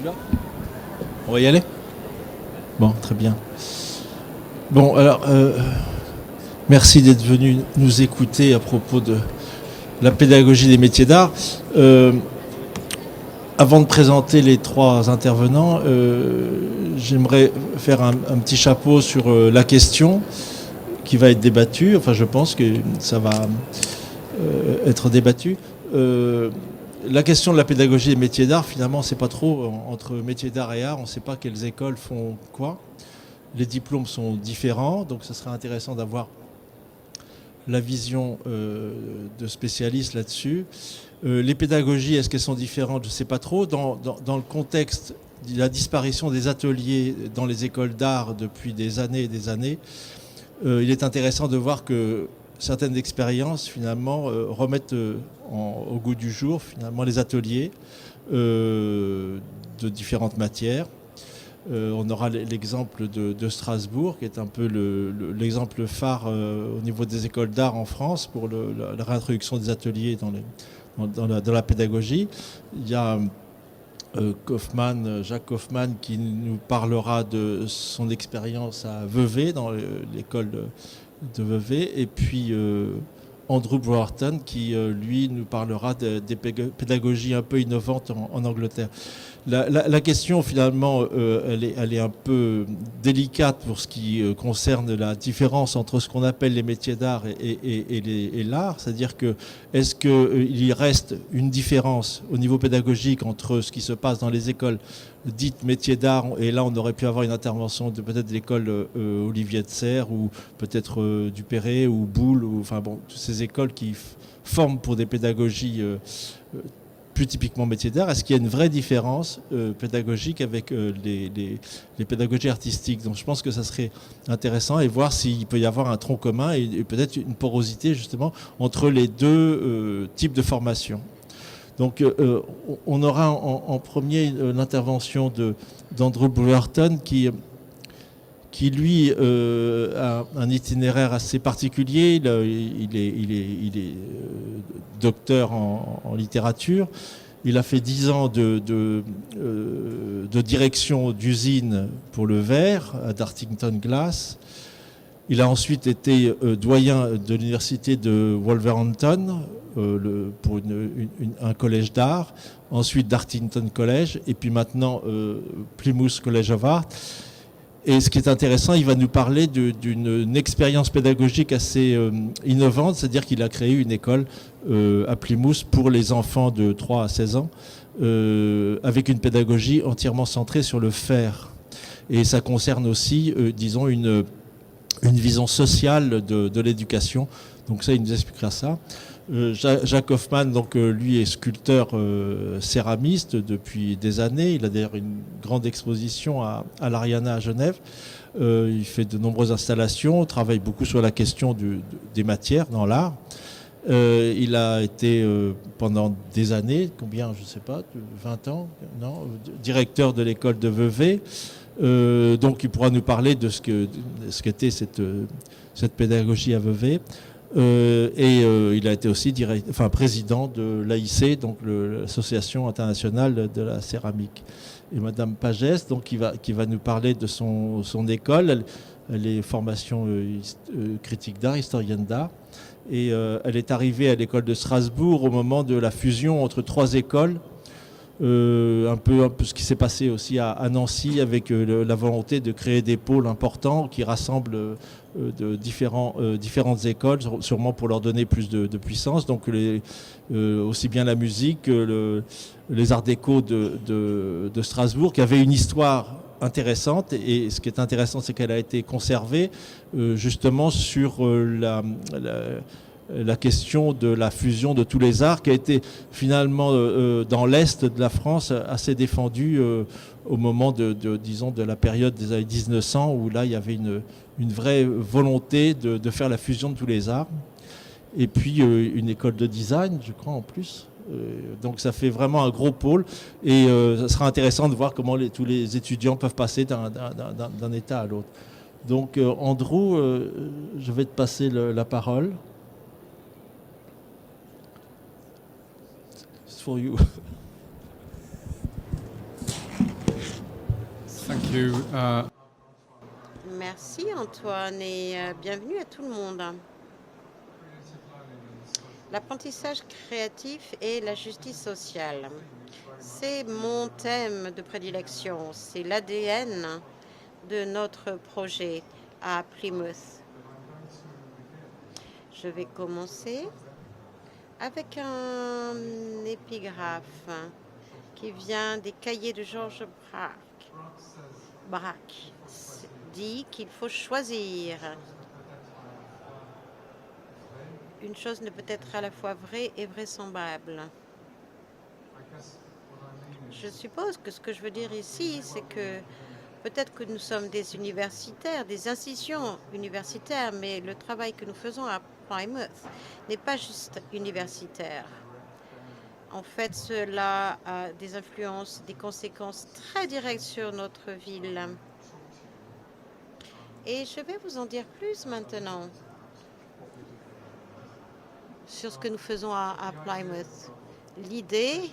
là. On va y aller? Bon, très bien. Bon, alors, merci d'être venu nous écouter à propos de la pédagogie des métiers d'art. Avant de présenter les trois intervenants, j'aimerais faire un petit chapeau sur la question qui va être débattue. Enfin, je pense que ça va être débattu. La question de la pédagogie des métiers d'art, finalement, on ne sait pas trop entre métiers d'art et art. On ne sait pas quelles écoles font quoi. Les diplômes sont différents, donc ce serait intéressant d'avoir la vision de spécialistes là-dessus. Les pédagogies, est-ce qu'elles sont différentes? Je ne sais pas trop. Dans le contexte de la disparition des ateliers dans les écoles d'art depuis des années et des années, il est intéressant de voir que certaines expériences, finalement, remettent au goût du jour, finalement, les ateliers de différentes matières. On aura l'exemple de Strasbourg, qui est un peu l'exemple phare au niveau des écoles d'art en France pour la réintroduction des ateliers dans la pédagogie. Il y a Jacques Kaufmann, qui nous parlera de son expérience à Vevey, dans l'école de Vevey, et puis Andrew Brereton, qui lui nous parlera des pédagogies un peu innovantes en Angleterre. La question, finalement, elle est un peu délicate pour ce qui concerne la différence entre ce qu'on appelle les métiers d'art et l'art. C'est-à-dire que est-ce qu'il reste une différence au niveau pédagogique entre ce qui se passe dans les écoles dites métiers d'art, et là on aurait pu avoir une intervention de peut-être l'école Olivier de Serres ou peut-être du Perret ou Boulle, enfin bon, toutes ces écoles qui forment pour des pédagogies plus typiquement métiers d'art. Est-ce qu'il y a une vraie différence pédagogique avec les pédagogies artistiques? Donc je pense que ça serait intéressant et voir s'il peut y avoir un tronc commun et peut-être une porosité justement entre les deux types de formation. Donc on aura en premier l'intervention d'Andrew Brereton qui lui a un itinéraire assez particulier. Il est docteur en littérature. Il a fait 10 ans de direction d'usine pour le verre à Dartington Glass. Il a ensuite été doyen de l'université de Wolverhampton pour un collège d'art, ensuite Dartington College, et puis maintenant Plymouth College of Art. Et ce qui est intéressant, il va nous parler d'une expérience pédagogique assez innovante, c'est-à-dire qu'il a créé une école à Plymouth pour les enfants de 3 à 16 ans, avec une pédagogie entièrement centrée sur le faire. Et ça concerne aussi, disons, une vision sociale de l'éducation. Donc ça, il nous expliquera ça. Jacques Kaufmann, donc, lui est sculpteur céramiste depuis des années. Il a d'ailleurs une grande exposition à l'Ariana à Genève. Il fait de nombreuses installations, travaille beaucoup sur la question des matières dans l'art. Il a été pendant des années, combien, je ne sais pas, 20 ans, non, directeur de l'école de Vevey. Donc il pourra nous parler de ce qu'était cette pédagogie à Vevey. Il a été aussi président de l'AIC, donc l'Association internationale de la céramique. Et Madame Pagès, donc, qui va nous parler de son école. Elle est formation critique d'art, historienne d'art. Et elle est arrivée à l'école de Strasbourg au moment de la fusion entre 3 écoles. Un peu ce qui s'est passé aussi à Nancy avec la volonté de créer des pôles importants qui rassemblent de différentes écoles, sûrement pour leur donner plus de puissance. Donc aussi bien la musique que les arts déco de Strasbourg, qui avait une histoire intéressante. Et ce qui est intéressant, c'est qu'elle a été conservée justement sur la question de la fusion de tous les arts, qui a été finalement dans l'Est de la France assez défendue au moment disons, de la période des années 1900, où là il y avait une vraie volonté de faire la fusion de tous les arts. Et puis une école de design, je crois, en plus. Donc ça fait vraiment un gros pôle, et ça sera intéressant de voir comment tous les étudiants peuvent passer d'un état à l'autre. Donc Andrew, je vais te passer la parole. for you. Thank you. Merci Antoine et bienvenue à tout le monde. L'apprentissage créatif et la justice sociale. C'est mon thème de prédilection, c'est l'ADN de notre projet à Plymouth. Je vais commencer avec un épigraphe qui vient des cahiers de Georges Braque. Dit qu'il faut choisir. Une chose ne peut être à la fois vraie et vraisemblable. Je suppose que ce que je veux dire ici, c'est que peut-être que nous sommes des universitaires, des institutions universitaires, mais le travail que nous faisons à Plymouth n'est pas juste universitaire. En fait, cela a des influences, des conséquences très directes sur notre ville. Et je vais vous en dire plus maintenant sur ce que nous faisons à Plymouth. L'idée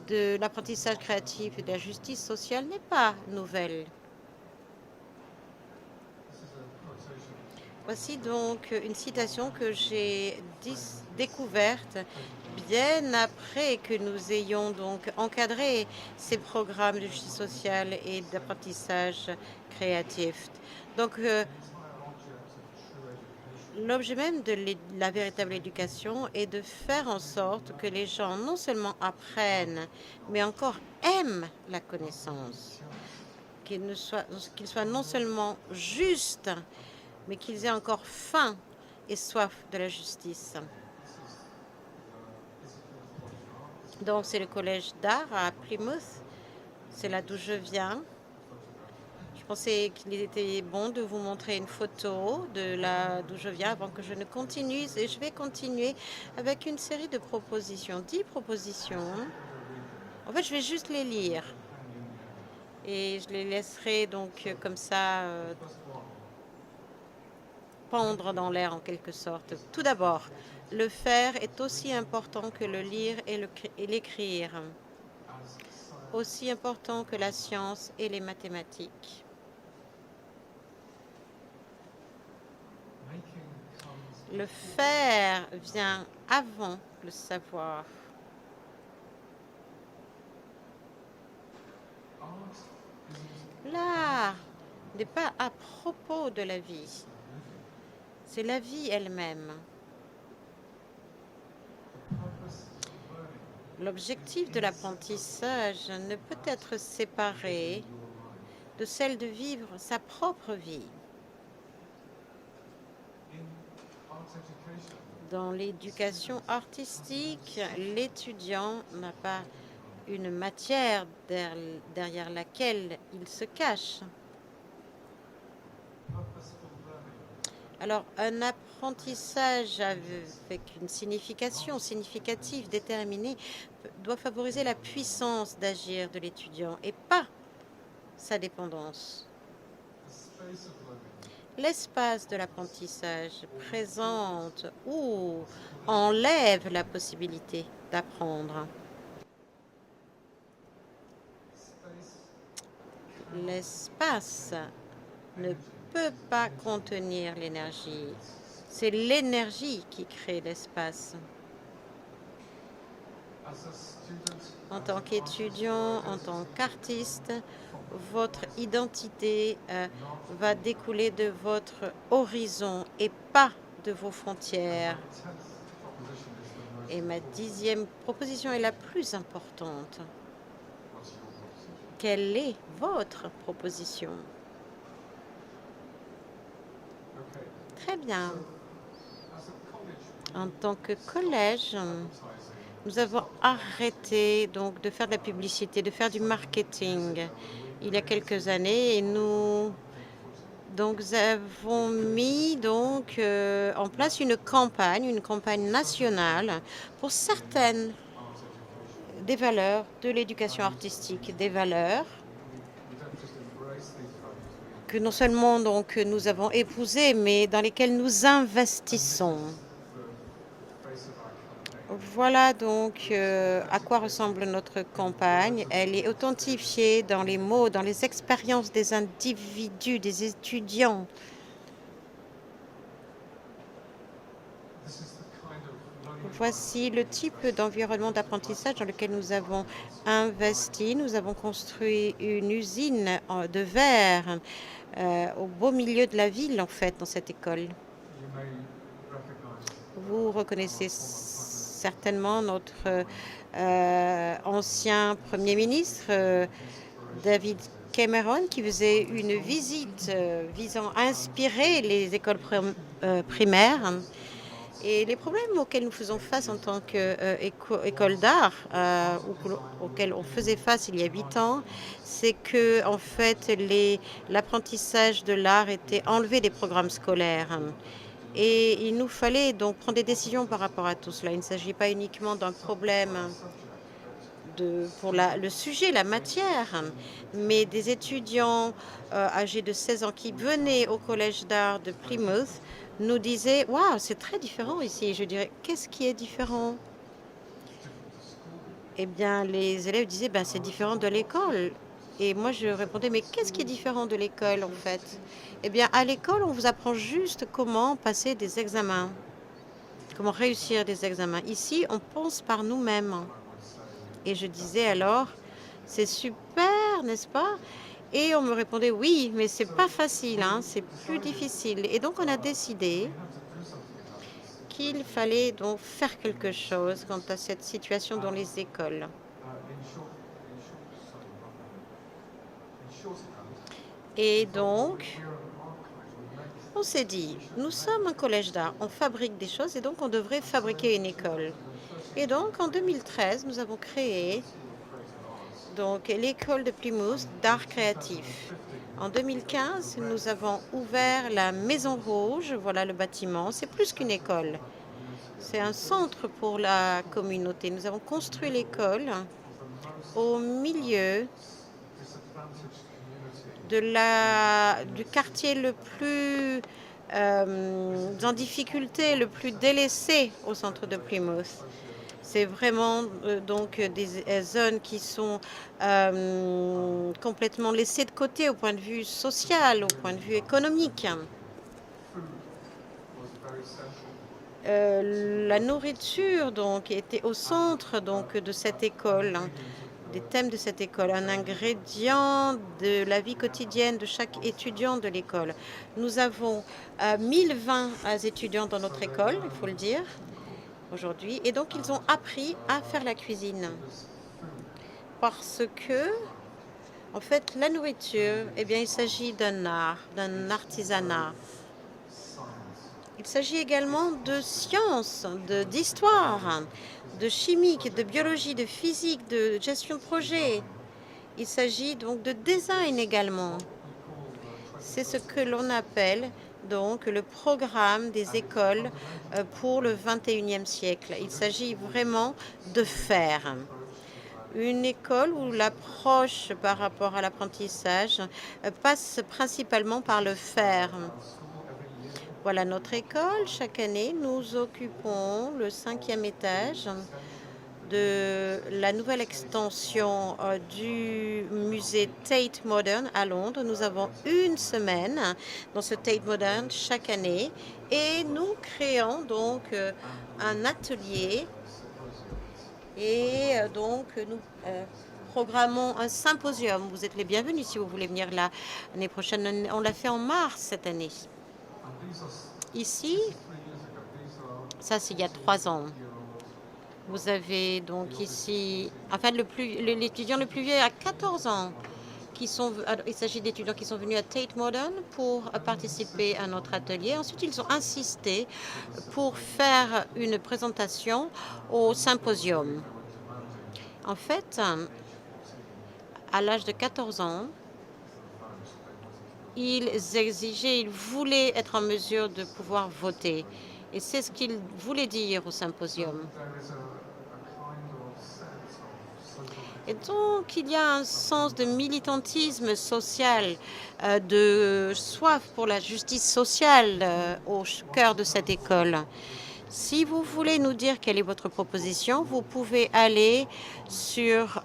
de l'apprentissage créatif et de la justice sociale n'est pas nouvelle. Voici donc une citation que j'ai découverte bien après que nous ayons donc encadré ces programmes de justice sociale et d'apprentissage créatif. Donc, l'objet même de la véritable éducation est de faire en sorte que les gens non seulement apprennent, mais encore aiment la connaissance, qu'ils soient non seulement justes, mais qu'ils aient encore faim et soif de la justice. Donc c'est le collège d'art à Plymouth, c'est là d'où je viens. Je pensais qu'il était bon de vous montrer une photo de là d'où je viens avant que je ne continue. Et je vais continuer avec une série de propositions, 10 propositions. En fait, je vais juste les lire. Et je les laisserai donc comme ça pendre dans l'air en quelque sorte. Tout d'abord, le faire est aussi important que le lire et l'écrire. Aussi important que la science et les mathématiques. Le faire vient avant le savoir. L'art n'est pas à propos de la vie. C'est la vie elle-même. L'objectif de l'apprentissage ne peut être séparé de celle de vivre sa propre vie. Dans l'éducation artistique, l'étudiant n'a pas une matière derrière laquelle il se cache. Alors, un apprentissage avec une signification significative déterminée doit favoriser la puissance d'agir de l'étudiant et pas sa dépendance. L'espace de l'apprentissage présente ou enlève la possibilité d'apprendre. L'espace ne peut pas contenir l'énergie. C'est l'énergie qui crée l'espace. En tant qu'étudiant, en tant qu'artiste, votre identité va découler de votre horizon et pas de vos frontières. Et ma 10e proposition est la plus importante. Quelle est votre proposition? Très bien. En tant que collège, nous avons arrêté donc de faire de la publicité, de faire du marketing il y a quelques années et nous avons mis en place une campagne nationale pour certaines des valeurs de l'éducation artistique, des valeurs que non seulement nous avons épousées, mais dans lesquelles nous investissons. Voilà donc à quoi ressemble notre campagne. Elle est authentifiée dans les mots, dans les expériences des individus, des étudiants. Voici le type d'environnement d'apprentissage dans lequel nous avons investi. Nous avons construit une usine de verre au beau milieu de la ville, en fait, dans cette école. Vous reconnaissez certainement notre ancien Premier ministre, David Cameron, qui faisait une visite visant à inspirer les écoles primaires. Et les problèmes auxquels nous faisons face en tant qu'école d'art, auxquels on faisait face il y a 8 ans, c'est que en fait l'apprentissage de l'art était enlevé des programmes scolaires. Et il nous fallait donc prendre des décisions par rapport à tout cela. Il ne s'agit pas uniquement d'un problème pour le sujet, la matière, mais des étudiants âgés de 16 ans qui venaient au collège d'art de Plymouth nous disaient « Waouh, c'est très différent ici ». Je dirais « Qu'est-ce qui est différent ?» Eh bien, les élèves disaient ben, « C'est différent de l'école ». Et moi, je répondais « Mais qu'est-ce qui est différent de l'école, en fait ?» Eh bien, à l'école, on vous apprend juste comment passer des examens, comment réussir des examens. Ici, on pense par nous-mêmes. Et je disais alors, c'est super, n'est-ce pas? Et on me répondait, oui, mais c'est pas facile, hein, c'est plus difficile. Et donc, on a décidé qu'il fallait donc faire quelque chose quant à cette situation dans les écoles. Et donc, on s'est dit, nous sommes un collège d'art, on fabrique des choses et donc on devrait fabriquer une école. Et donc, en 2013, nous avons créé donc l'école de Plymouth d'art créatif. En 2015, nous avons ouvert la Maison Rouge. Voilà le bâtiment. C'est plus qu'une école. C'est un centre pour la communauté. Nous avons construit l'école au milieu du quartier le plus en difficulté, le plus délaissé au centre de Plymouth. C'est vraiment donc des zones qui sont complètement laissées de côté au point de vue social, au point de vue économique. La nourriture donc était au centre donc de cette école, des thèmes de cette école, un ingrédient de la vie quotidienne de chaque étudiant de l'école. Nous avons 1020 étudiants dans notre école, il faut le dire, aujourd'hui. Et donc, ils ont appris à faire la cuisine. Parce que, en fait, la nourriture, eh bien, il s'agit d'un art, d'un artisanat. Il s'agit également de sciences, d'histoire, de chimie, de biologie, de physique, de gestion de projet. Il s'agit donc de design également. C'est ce que l'on appelle donc le programme des écoles pour le 21e siècle. Il s'agit vraiment de faire. Une école où l'approche par rapport à l'apprentissage passe principalement par le faire. Voilà notre école. Chaque année, nous occupons le 5e étage de la nouvelle extension du musée Tate Modern à Londres. Nous avons une semaine dans ce Tate Modern chaque année et nous créons donc un atelier et donc nous programmons un symposium. Vous êtes les bienvenus si vous voulez venir l'année prochaine. On l'a fait en mars cette année. Ici, ça c'est il y a 3 ans. Vous avez donc ici, enfin l'étudiant le plus vieux a 14 ans. Il s'agit d'étudiants qui sont venus à Tate Modern pour participer à notre atelier. Ensuite, ils ont insisté pour faire une présentation au symposium. En fait, à l'âge de 14 ans, ils voulaient être en mesure de pouvoir voter. Et c'est ce qu'ils voulaient dire au symposium. Et donc, il y a un sens de militantisme social, de soif pour la justice sociale au cœur de cette école. Si vous voulez nous dire quelle est votre proposition, vous pouvez aller sur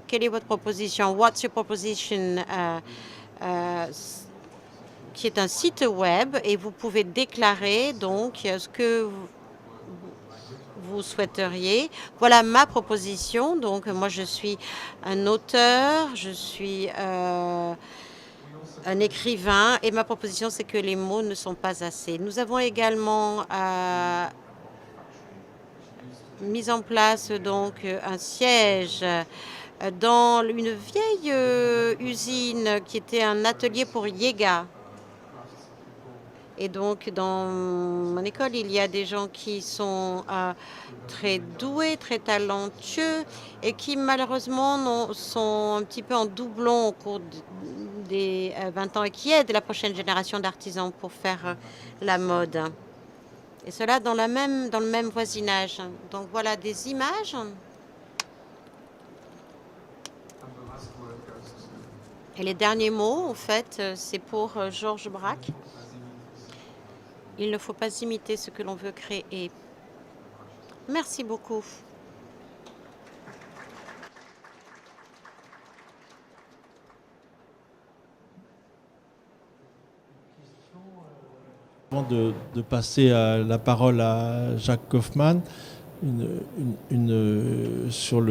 quelle est votre proposition, What's Your Proposition, qui est un site web, et vous pouvez déclarer donc ce que vous souhaiteriez. Voilà ma proposition. Donc moi je suis un auteur, je suis un écrivain, et ma proposition c'est que les mots ne sont pas assez. Nous avons également mis en place donc un siège dans une vieille usine qui était un atelier pour Yega. Et donc, dans mon école, il y a des gens qui sont très doués, très talentueux, et qui malheureusement sont un petit peu en doublon au cours des 20 ans, et qui aident la prochaine génération d'artisans pour faire la mode. Et cela dans le même voisinage. Donc voilà des images. Et les derniers mots, en fait, c'est pour Georges Braque. Il ne faut pas imiter ce que l'on veut créer. Merci beaucoup. Avant de passer la parole à Jacques Kaufmann, sur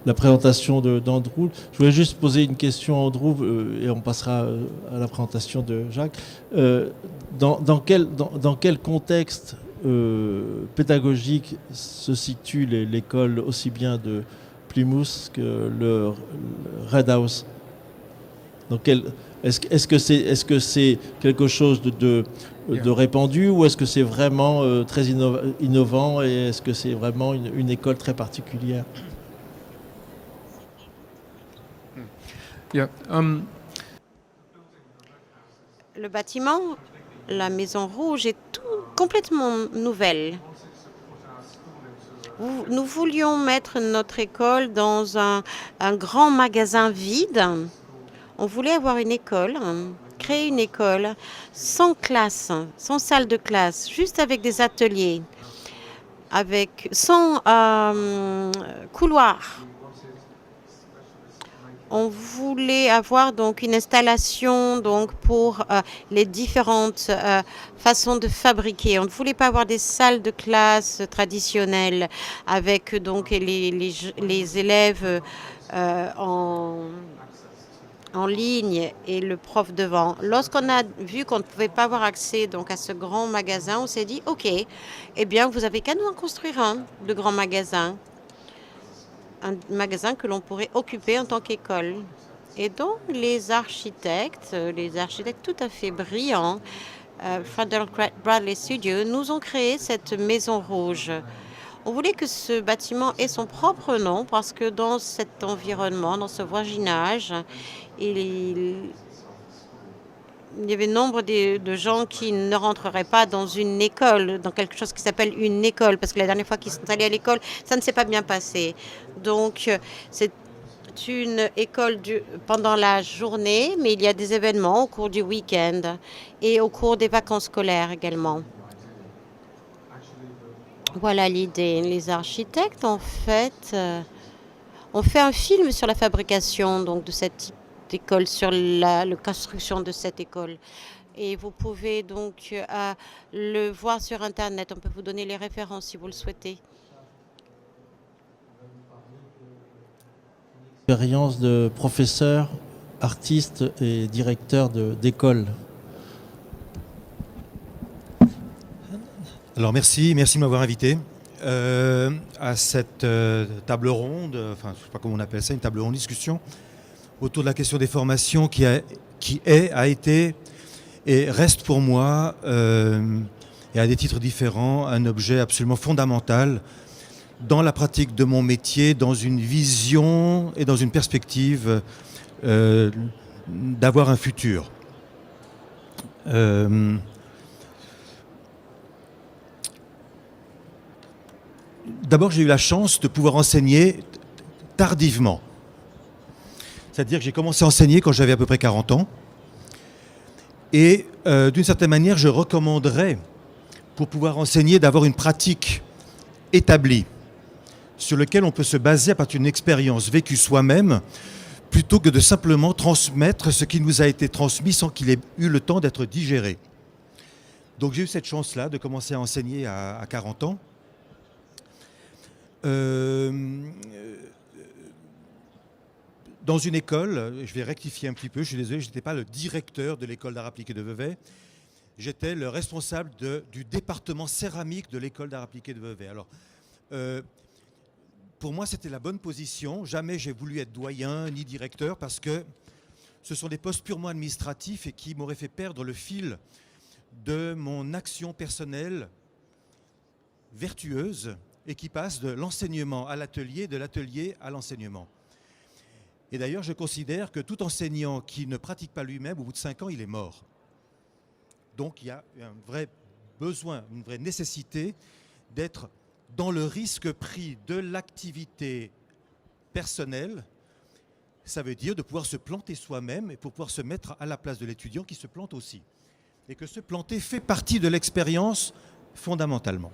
la présentation d'Andrew, je voulais juste poser une question à Andrew et on passera à la présentation de Jacques. Dans quel contexte pédagogique se situe l'école aussi bien de Plymouth que le Red House? Est-ce que c'est quelque chose de répandu, ou est-ce que c'est vraiment très innovant, et est-ce que c'est vraiment une école très particulière? Le bâtiment, la Maison Rouge, est complètement nouvelle. Nous voulions mettre notre école dans un grand magasin vide. On voulait avoir une école, créer une école sans classe, sans salle de classe, juste avec des ateliers, sans couloir. On voulait avoir donc une installation donc pour les différentes façons de fabriquer. On ne voulait pas avoir des salles de classe traditionnelles avec donc les élèves en ligne et le prof devant. Lorsqu'on a vu qu'on ne pouvait pas avoir accès donc à ce grand magasin, on s'est dit ok, eh bien vous avez qu'à nous en construire un de grand magasin. Un magasin que l'on pourrait occuper en tant qu'école. Et donc, les architectes tout à fait brillants, Frederick Bradley Studio, nous ont créé cette Maison Rouge. On voulait que ce bâtiment ait son propre nom parce que dans cet environnement, dans ce voisinage, il y avait nombre de gens qui ne rentreraient pas dans une école, dans quelque chose qui s'appelle une école, parce que la dernière fois qu'ils sont allés à l'école, ça ne s'est pas bien passé. Donc, c'est une école pendant la journée, mais il y a des événements au cours du week-end et au cours des vacances scolaires également. Voilà l'idée. Les architectes, en fait, ont fait un film sur la fabrication donc, de cette école, sur la construction de cette école. Et vous pouvez donc le voir sur Internet. On peut vous donner les références si vous le souhaitez. Expérience de professeur, artiste et directeur d'école. Alors merci de m'avoir invité à cette table ronde, enfin je ne sais pas comment on appelle ça, une table ronde discussion autour de la question des formations qui a été et reste pour moi, et à des titres différents, un objet absolument fondamental dans la pratique de mon métier, dans une vision et dans une perspective d'avoir un futur. D'abord, j'ai eu la chance de pouvoir enseigner tardivement. C'est-à-dire que j'ai commencé à enseigner quand j'avais à peu près 40 ans. Et d'une certaine manière, je recommanderais pour pouvoir enseigner, d'avoir une pratique établie sur laquelle on peut se baser à partir d'une expérience vécue soi-même, plutôt que de simplement transmettre ce qui nous a été transmis sans qu'il ait eu le temps d'être digéré. Donc j'ai eu cette chance-là de commencer à enseigner à 40 ans. Dans une école, je vais rectifier un petit peu, je suis désolé, je n'étais pas le directeur de l'école d'art appliqué de Vevey, j'étais le responsable du département céramique de l'école d'art appliqué de Vevey. Alors, pour moi, c'était la bonne position. Jamais j'ai voulu être doyen ni directeur parce que ce sont des postes purement administratifs et qui m'auraient fait perdre le fil de mon action personnelle vertueuse et qui passe de l'enseignement à l'atelier, de l'atelier à l'enseignement. Et d'ailleurs, je considère que tout enseignant qui ne pratique pas lui-même, au bout de 5 ans, il est mort. Donc il y a un vrai besoin, une vraie nécessité d'être dans le risque pris de l'activité personnelle. Ça veut dire de pouvoir se planter soi-même et pour pouvoir se mettre à la place de l'étudiant qui se plante aussi. Et que se planter fait partie de l'expérience fondamentalement.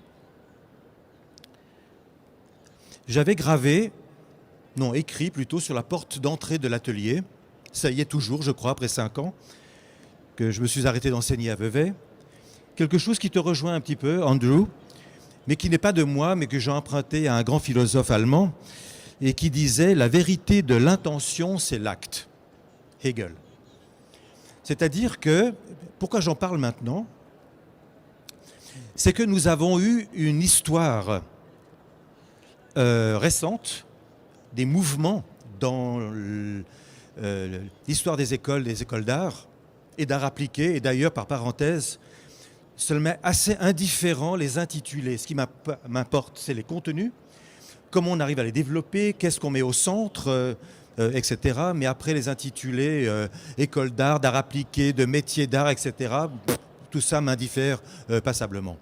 J'avais écrit plutôt sur la porte d'entrée de l'atelier. Ça y est toujours, je crois, après 5 ans, que je me suis arrêté d'enseigner à Vevey. Quelque chose qui te rejoint un petit peu, Andrew, mais qui n'est pas de moi, mais que j'ai emprunté à un grand philosophe allemand, et qui disait « La vérité de l'intention, c'est l'acte ». Hegel. C'est-à-dire que, pourquoi j'en parle maintenant? C'est que nous avons eu une histoire récente, des mouvements dans l'histoire des écoles d'art et d'art appliqué, et d'ailleurs, par parenthèse, seulement assez indifférent les intitulés. Ce qui m'importe, c'est les contenus, comment on arrive à les développer, qu'est-ce qu'on met au centre, etc. Mais après les intitulés école d'art, d'art appliqué, de métier d'art, etc., tout ça m'indiffère passablement.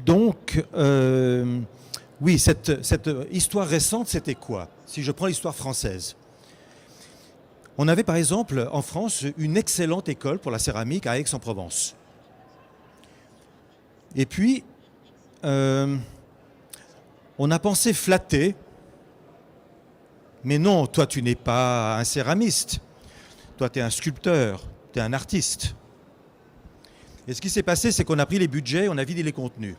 Donc, oui, cette histoire récente, c'était quoi? Si je prends l'histoire française. On avait par exemple en France une excellente école pour la céramique à Aix-en-Provence. Et puis, on a pensé flatter, mais non, toi tu n'es pas un céramiste, toi tu es un sculpteur, tu es un artiste. Et ce qui s'est passé, c'est qu'on a pris les budgets, on a vidé les contenus.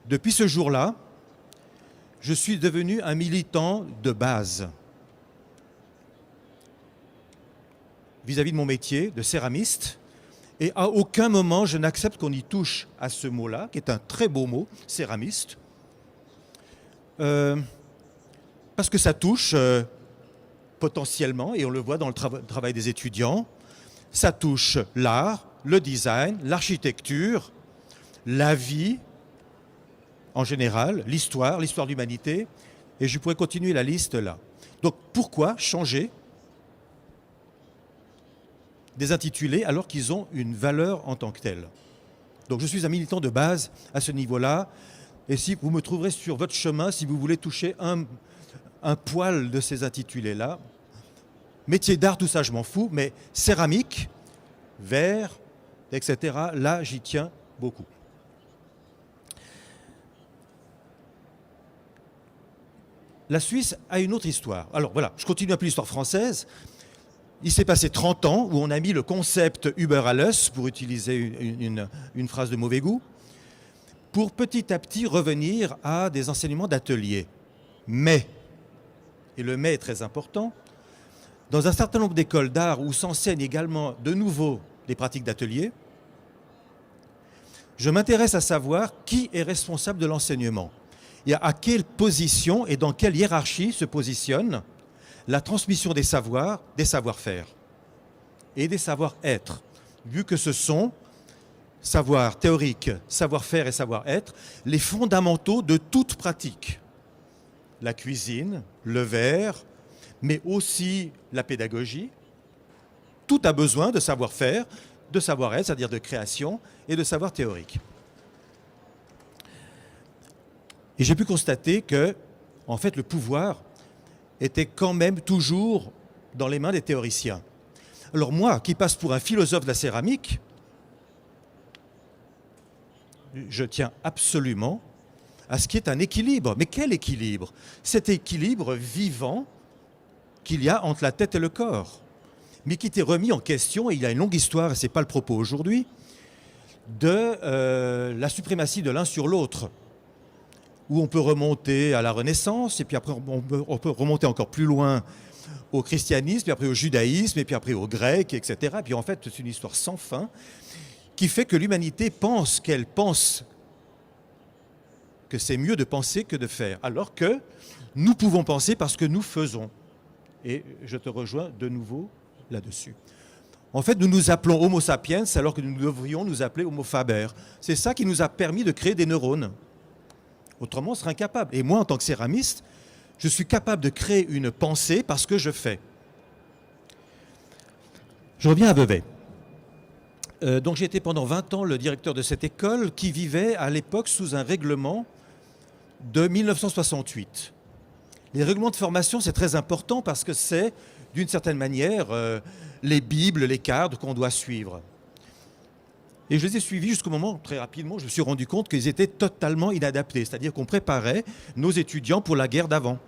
Depuis ce jour-là, je suis devenu un militant de base vis-à-vis de mon métier de céramiste. Et à aucun moment, je n'accepte qu'on y touche à ce mot-là, qui est un très beau mot, céramiste. Parce que ça touche potentiellement, et on le voit dans le travail des étudiants, ça touche l'art, le design, l'architecture, la vie en général, l'histoire de l'humanité, et je pourrais continuer la liste là. Donc pourquoi changer des intitulés alors qu'ils ont une valeur en tant que telle? Donc je suis un militant de base à ce niveau-là, et si vous me trouverez sur votre chemin, si vous voulez toucher un poil de ces intitulés-là, métier d'art, tout ça je m'en fous, mais céramique, verre, etc., là j'y tiens beaucoup. La Suisse a une autre histoire. Alors voilà, je continue un peu l'histoire française. Il s'est passé 30 ans où on a mis le concept Über alles, pour utiliser une phrase de mauvais goût, pour petit à petit revenir à des enseignements d'atelier. Mais, et le mais est très important, dans un certain nombre d'écoles d'art où s'enseignent également de nouveau des pratiques d'atelier, je m'intéresse à savoir qui est responsable de l'enseignement et à quelle position et dans quelle hiérarchie se positionne la transmission des savoirs, des savoir-faire et des savoir-être, vu que ce sont, savoir théorique, savoir-faire et savoir-être, les fondamentaux de toute pratique. La cuisine, le verre, mais aussi la pédagogie. Tout a besoin de savoir-faire, de savoir-être, c'est-à-dire de création, et de savoir théorique. Et j'ai pu constater que, en fait, le pouvoir était quand même toujours dans les mains des théoriciens. Alors moi, qui passe pour un philosophe de la céramique, je tiens absolument à ce qui est un équilibre. Mais quel équilibre? Cet équilibre vivant qu'il y a entre la tête et le corps, mais qui était remis en question, et il y a une longue histoire, et ce n'est pas le propos aujourd'hui, de la suprématie de l'un sur l'autre, où on peut remonter à la Renaissance, et puis après on peut remonter encore plus loin au christianisme, puis après au judaïsme, et puis après au grec, etc. Et puis en fait, c'est une histoire sans fin qui fait que l'humanité pense qu'elle pense que c'est mieux de penser que de faire, alors que nous pouvons penser parce que nous faisons. Et je te rejoins de nouveau là-dessus. En fait, nous nous appelons Homo sapiens alors que nous devrions nous appeler Homo faber. C'est ça qui nous a permis de créer des neurones. Autrement, on serait incapable. Et moi, en tant que céramiste, je suis capable de créer une pensée parce que je fais. Je reviens à Vevey. Donc j'ai été pendant 20 ans le directeur de cette école qui vivait à l'époque sous un règlement de 1968. Les règlements de formation, c'est très important parce que c'est, d'une certaine manière, les bibles, les cadres qu'on doit suivre. Et je les ai suivis jusqu'au moment, très rapidement, je me suis rendu compte qu'ils étaient totalement inadaptés. C'est-à-dire qu'on préparait nos étudiants pour la guerre d'avant.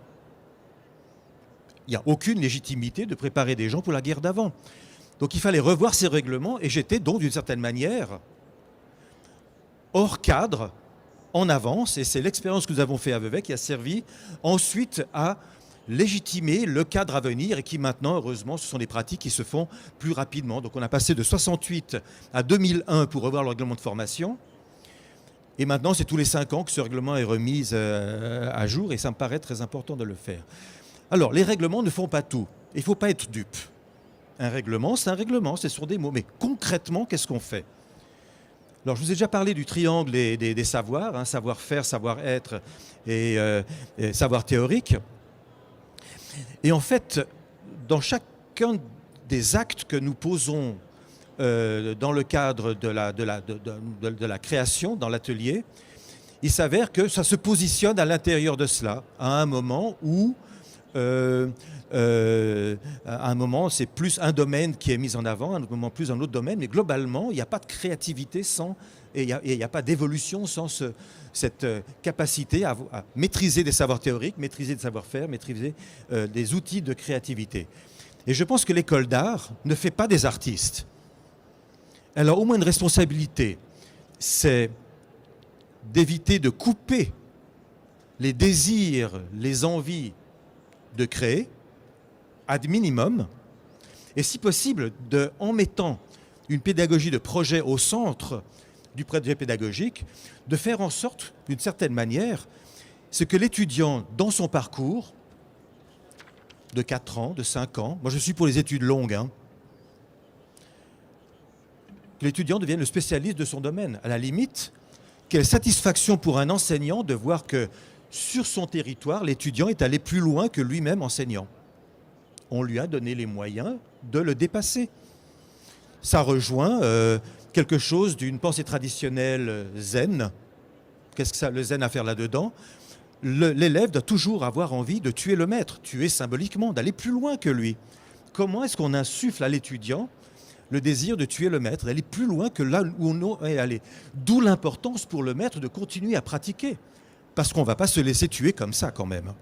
Il n'y a aucune légitimité de préparer des gens pour la guerre d'avant. Donc il fallait revoir ces règlements et j'étais donc d'une certaine manière hors cadre, en avance, et c'est l'expérience que nous avons fait à Vevey qui a servi ensuite à légitimer le cadre à venir et qui maintenant, heureusement, ce sont des pratiques qui se font plus rapidement. Donc on a passé de 68 à 2001 pour revoir le règlement de formation et maintenant c'est tous les 5 ans que ce règlement est remis à jour et ça me paraît très important de le faire. Alors les règlements ne font pas tout, il ne faut pas être dupe. Un règlement, c'est sur des mots. Mais concrètement, qu'est-ce qu'on fait? Alors, je vous ai déjà parlé du triangle des savoirs, hein, savoir-faire, savoir-être et savoir théorique. Et en fait, dans chacun des actes que nous posons dans le cadre de la création, dans l'atelier, il s'avère que ça se positionne à l'intérieur de cela, à un moment où... à un moment, c'est plus un domaine qui est mis en avant, à un autre moment plus un autre domaine, mais globalement, il n'y a pas de créativité sans, et il n'y a pas d'évolution sans cette capacité à maîtriser des savoirs théoriques, maîtriser des savoir-faire, maîtriser des outils de créativité. Et je pense que l'école d'art ne fait pas des artistes. Elle a au moins une responsabilité, c'est d'éviter de couper les désirs, les envies de créer, ad minimum, et si possible, en mettant une pédagogie de projet au centre du projet pédagogique, de faire en sorte, d'une certaine manière, ce que l'étudiant, dans son parcours, de 4 ans, de 5 ans, moi je suis pour les études longues, hein, que l'étudiant devienne le spécialiste de son domaine. À la limite, quelle satisfaction pour un enseignant de voir que sur son territoire, l'étudiant est allé plus loin que lui-même enseignant. On lui a donné les moyens de le dépasser. Ça rejoint quelque chose d'une pensée traditionnelle zen. Qu'est-ce que ça, le zen, à faire là-dedans? L'élève doit toujours avoir envie de tuer le maître, tuer symboliquement, d'aller plus loin que lui. Comment est-ce qu'on insuffle à l'étudiant le désir de tuer le maître, d'aller plus loin que là où on est allé? D'où l'importance pour le maître de continuer à pratiquer. Parce qu'on ne va pas se laisser tuer comme ça quand même.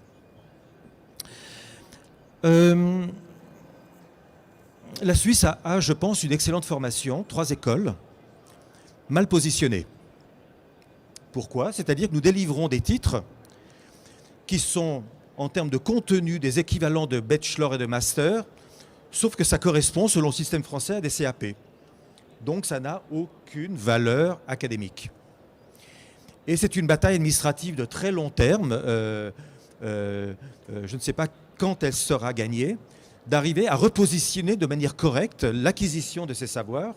La Suisse a, je pense, une excellente formation, 3 écoles, mal positionnées. Pourquoi? C'est-à-dire que nous délivrons des titres qui sont, en termes de contenu, des équivalents de bachelor et de master, sauf que ça correspond, selon le système français, à des CAP. Donc ça n'a aucune valeur académique. Et c'est une bataille administrative de très long terme, je ne sais pas quand elle sera gagnée, d'arriver à repositionner de manière correcte l'acquisition de ces savoirs,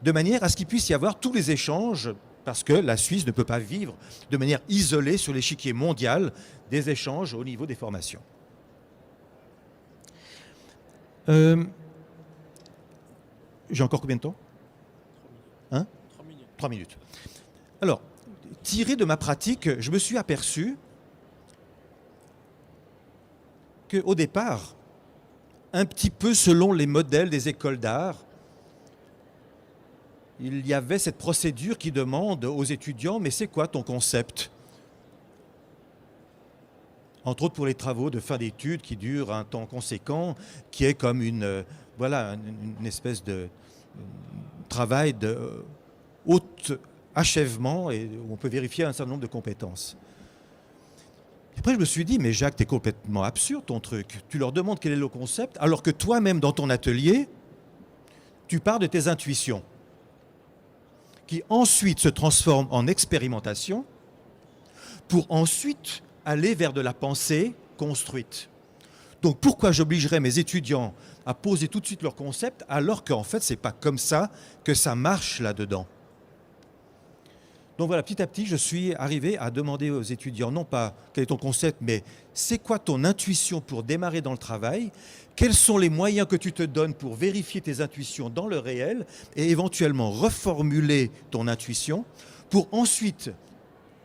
de manière à ce qu'il puisse y avoir tous les échanges, parce que la Suisse ne peut pas vivre de manière isolée sur l'échiquier mondial des échanges au niveau des formations. J'ai encore combien de temps? 3 minutes. 3 minutes. Alors, tiré de ma pratique, je me suis aperçu qu'au départ, un petit peu selon les modèles des écoles d'art. Il y avait cette procédure qui demande aux étudiants, mais c'est quoi ton concept? Entre autres pour les travaux de fin d'études qui durent un temps conséquent, qui est comme une espèce de travail de haut achèvement et où on peut vérifier un certain nombre de compétences. Après, je me suis dit, mais Jacques, t'es complètement absurde ton truc. Tu leur demandes quel est le concept, alors que toi-même, dans ton atelier, tu pars de tes intuitions, qui ensuite se transforment en expérimentation, pour ensuite aller vers de la pensée construite. Donc pourquoi j'obligerais mes étudiants à poser tout de suite leur concept, alors qu'en fait, ce n'est pas comme ça que ça marche là-dedans? Donc voilà, petit à petit, je suis arrivé à demander aux étudiants, non pas quel est ton concept, mais c'est quoi ton intuition pour démarrer dans le travail? Quels sont les moyens que tu te donnes pour vérifier tes intuitions dans le réel et éventuellement reformuler ton intuition pour ensuite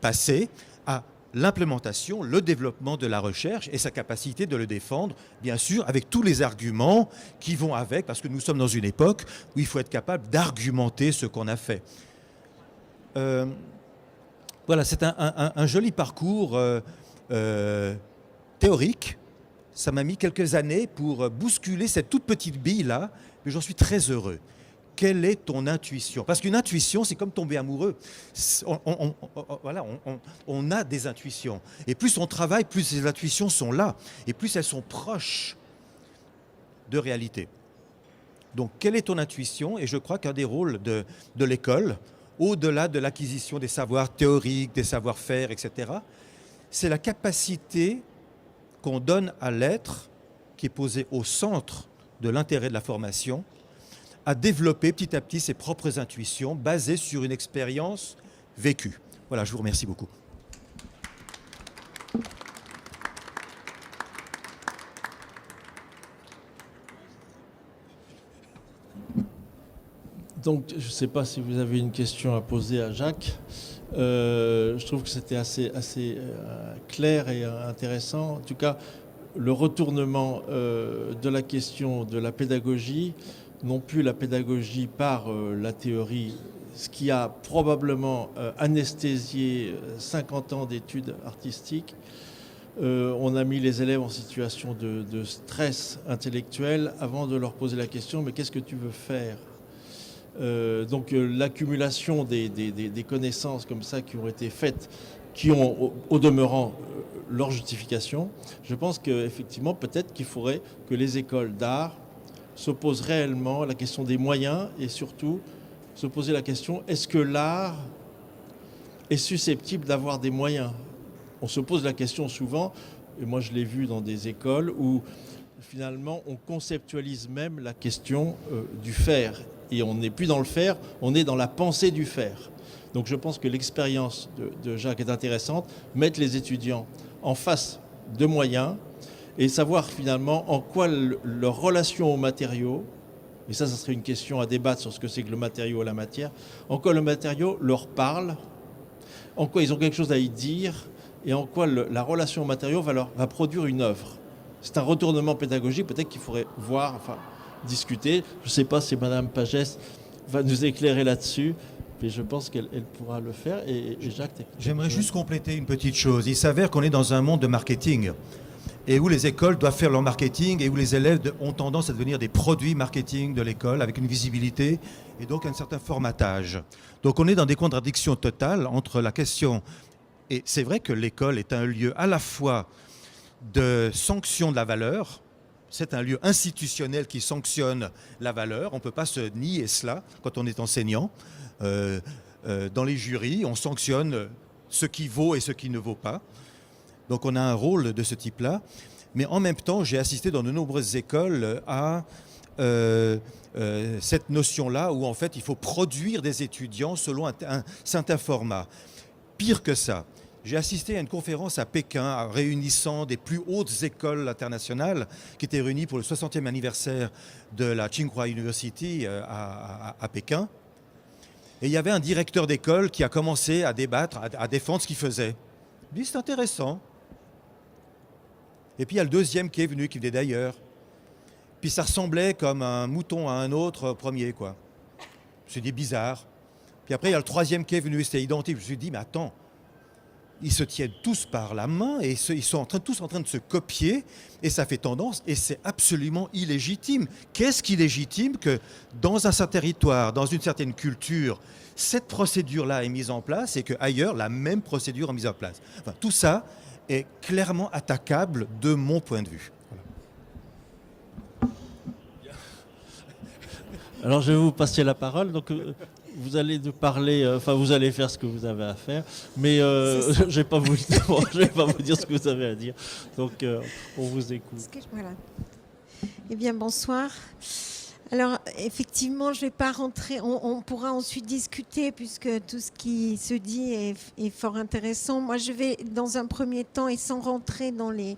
passer à l'implémentation, le développement de la recherche et sa capacité de le défendre, bien sûr, avec tous les arguments qui vont avec, parce que nous sommes dans une époque où il faut être capable d'argumenter ce qu'on a fait. Voilà, c'est un joli parcours théorique. Ça m'a mis quelques années pour bousculer cette toute petite bille-là, mais j'en suis très heureux. Quelle est ton intuition? Parce qu'une intuition, c'est comme tomber amoureux. On a des intuitions. Et plus on travaille, plus ces intuitions sont là. Et plus elles sont proches de réalité. Donc, quelle est ton intuition? Et je crois qu'un des rôles de l'école, au-delà de l'acquisition des savoirs théoriques, des savoir-faire, etc., c'est la capacité qu'on donne à l'être, qui est posé au centre de l'intérêt de la formation, à développer petit à petit ses propres intuitions basées sur une expérience vécue. Voilà, je vous remercie beaucoup. Donc, je ne sais pas si vous avez une question à poser à Jacques. Je trouve que c'était assez clair et intéressant. En tout cas, le retournement de la question de la pédagogie, non plus la pédagogie par la théorie, ce qui a probablement anesthésié 50 ans d'études artistiques. On a mis les élèves en situation de stress intellectuel avant de leur poser la question « mais qu'est-ce que tu veux faire ?» Donc l'accumulation des connaissances comme ça qui ont été faites, qui ont au demeurant leur justification, je pense qu'effectivement peut-être qu'il faudrait que les écoles d'art se posent réellement la question des moyens et surtout se poser la question est-ce que l'art est susceptible d'avoir des moyens? On se pose la question souvent, et moi je l'ai vu dans des écoles où finalement on conceptualise même la question du faire. Et on n'est plus dans le faire, on est dans la pensée du faire. Donc je pense que l'expérience de Jacques est intéressante, mettre les étudiants en face de moyens et savoir finalement en quoi leur relation aux matériaux, et ça serait une question à débattre sur ce que c'est que le matériau et la matière, en quoi le matériau leur parle, en quoi ils ont quelque chose à y dire et en quoi la relation au matériau va produire une œuvre. C'est un retournement pédagogique, peut-être qu'il faudrait voir, discuter. Je ne sais pas si Madame Pagès va nous éclairer là-dessus, mais je pense qu'elle pourra le faire. Et Jacques, j'aimerais juste compléter une petite chose. Il s'avère qu'on est dans un monde de marketing et où les écoles doivent faire leur marketing et où les élèves ont tendance à devenir des produits marketing de l'école avec une visibilité et donc un certain formatage. Donc on est dans des contradictions totales entre la question, et c'est vrai que l'école est un lieu à la fois de sanction de la valeur. C'est un lieu institutionnel qui sanctionne la valeur. On ne peut pas se nier cela quand on est enseignant. Dans les jurys, on sanctionne ce qui vaut et ce qui ne vaut pas. Donc on a un rôle de ce type-là. Mais en même temps, j'ai assisté dans de nombreuses écoles à cette notion-là où en fait il faut produire des étudiants selon un certain format. Pire que ça. J'ai assisté à une conférence à Pékin réunissant des plus hautes écoles internationales qui étaient réunies pour le 60e anniversaire de la Tsinghua University à Pékin. Et il y avait un directeur d'école qui a commencé à débattre, à défendre ce qu'il faisait. Il dit c'est intéressant. Et puis il y a le deuxième qui est venu, qui venait d'ailleurs. Puis ça ressemblait comme un mouton à un autre premier, quoi. Je me suis dit, bizarre. Puis après, il y a le troisième qui est venu, c'était identique. Je me suis dit, mais attends, ils se tiennent tous par la main et ils sont tous en train de se copier et ça fait tendance et c'est absolument illégitime. Qu'est-ce qui est légitime que dans un certain territoire, dans une certaine culture, cette procédure-là est mise en place et qu'ailleurs, la même procédure est mise en place. Enfin, tout ça est clairement attaquable de mon point de vue. Alors je vais vous passer la parole. Donc vous allez nous parler, vous allez faire ce que vous avez à faire, mais je ne vais pas vous dire ce que vous avez à dire. Donc on vous écoute. Voilà. Eh bien bonsoir. Alors effectivement, je ne vais pas rentrer. On pourra ensuite discuter puisque tout ce qui se dit est fort intéressant. Moi, je vais dans un premier temps et sans rentrer dans les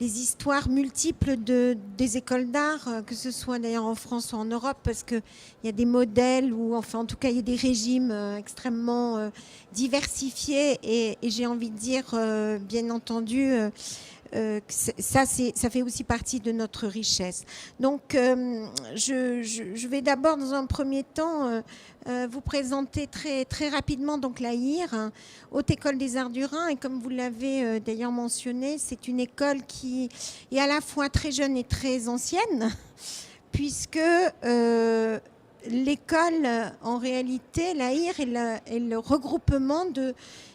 histoires multiples des écoles d'art, que ce soit d'ailleurs en France ou en Europe, parce qu'il y a des modèles, ou enfin en tout cas il y a des régimes extrêmement diversifiés, et j'ai envie de dire, bien entendu, ça fait aussi partie de notre richesse. Donc je vais d'abord dans un premier temps vous présenter très rapidement donc la HIR, Haute École des Arts du Rhin, et comme vous l'avez d'ailleurs mentionné, c'est une école qui est à la fois très jeune et très ancienne, puisque l'école, en réalité, la HIR est le regroupement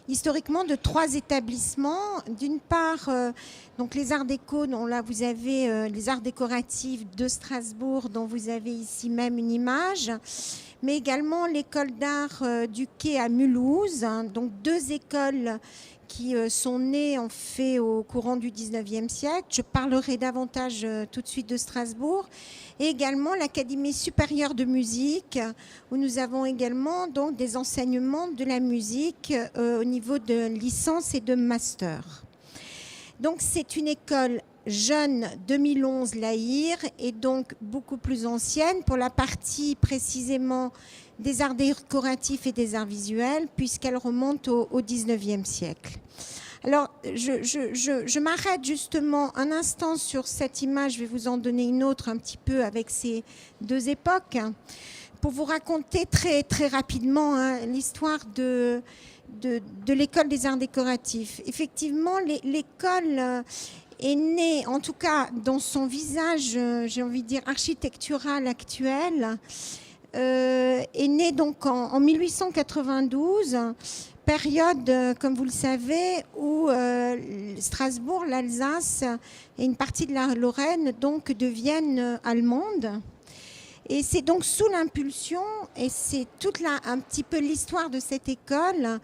historiquement de 3 établissements. D'une part, donc les arts déco, dont là vous avez les arts décoratifs de Strasbourg, dont vous avez ici même une image, mais également l'école d'art du Quai à Mulhouse, donc 2 écoles qui sont nées en fait au courant du 19e siècle. Je parlerai davantage tout de suite de Strasbourg. Et également l'Académie supérieure de musique, où nous avons également donc des enseignements de la musique au niveau de licence et de master. Donc c'est une école jeune, 2011 la HIR, et donc beaucoup plus ancienne pour la partie précisément des arts décoratifs et des arts visuels, puisqu'elle remonte au 19e siècle. Alors, je m'arrête justement un instant sur cette image, je vais vous en donner une autre un petit peu avec ces 2 époques, pour vous raconter très rapidement l'histoire de l'école des arts décoratifs. Effectivement, l'école est née, en tout cas dans son visage, j'ai envie de dire architectural actuel, est née donc en 1892, période, comme vous le savez, où Strasbourg, l'Alsace et une partie de la Lorraine donc deviennent allemandes. Et c'est donc sous l'impulsion, et c'est toute un petit peu l'histoire de cette école,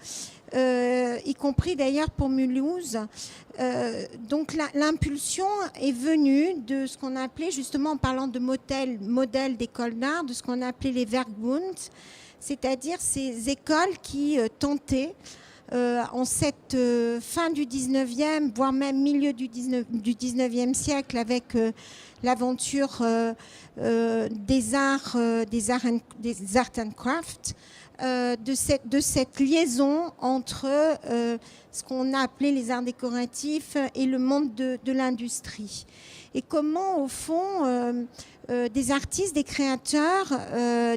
y compris d'ailleurs pour Mulhouse. Donc l'impulsion est venue de ce qu'on appelait, justement en parlant de modèle d'école d'art, de ce qu'on appelait les Werkbund, c'est-à-dire ces écoles qui tentaient, en cette fin du 19e, voire même milieu du 19e siècle, avec l'aventure des arts and crafts, de cette liaison entre ce qu'on a appelé les arts décoratifs et le monde de l'industrie. Et comment, au fond, des artistes, des créateurs,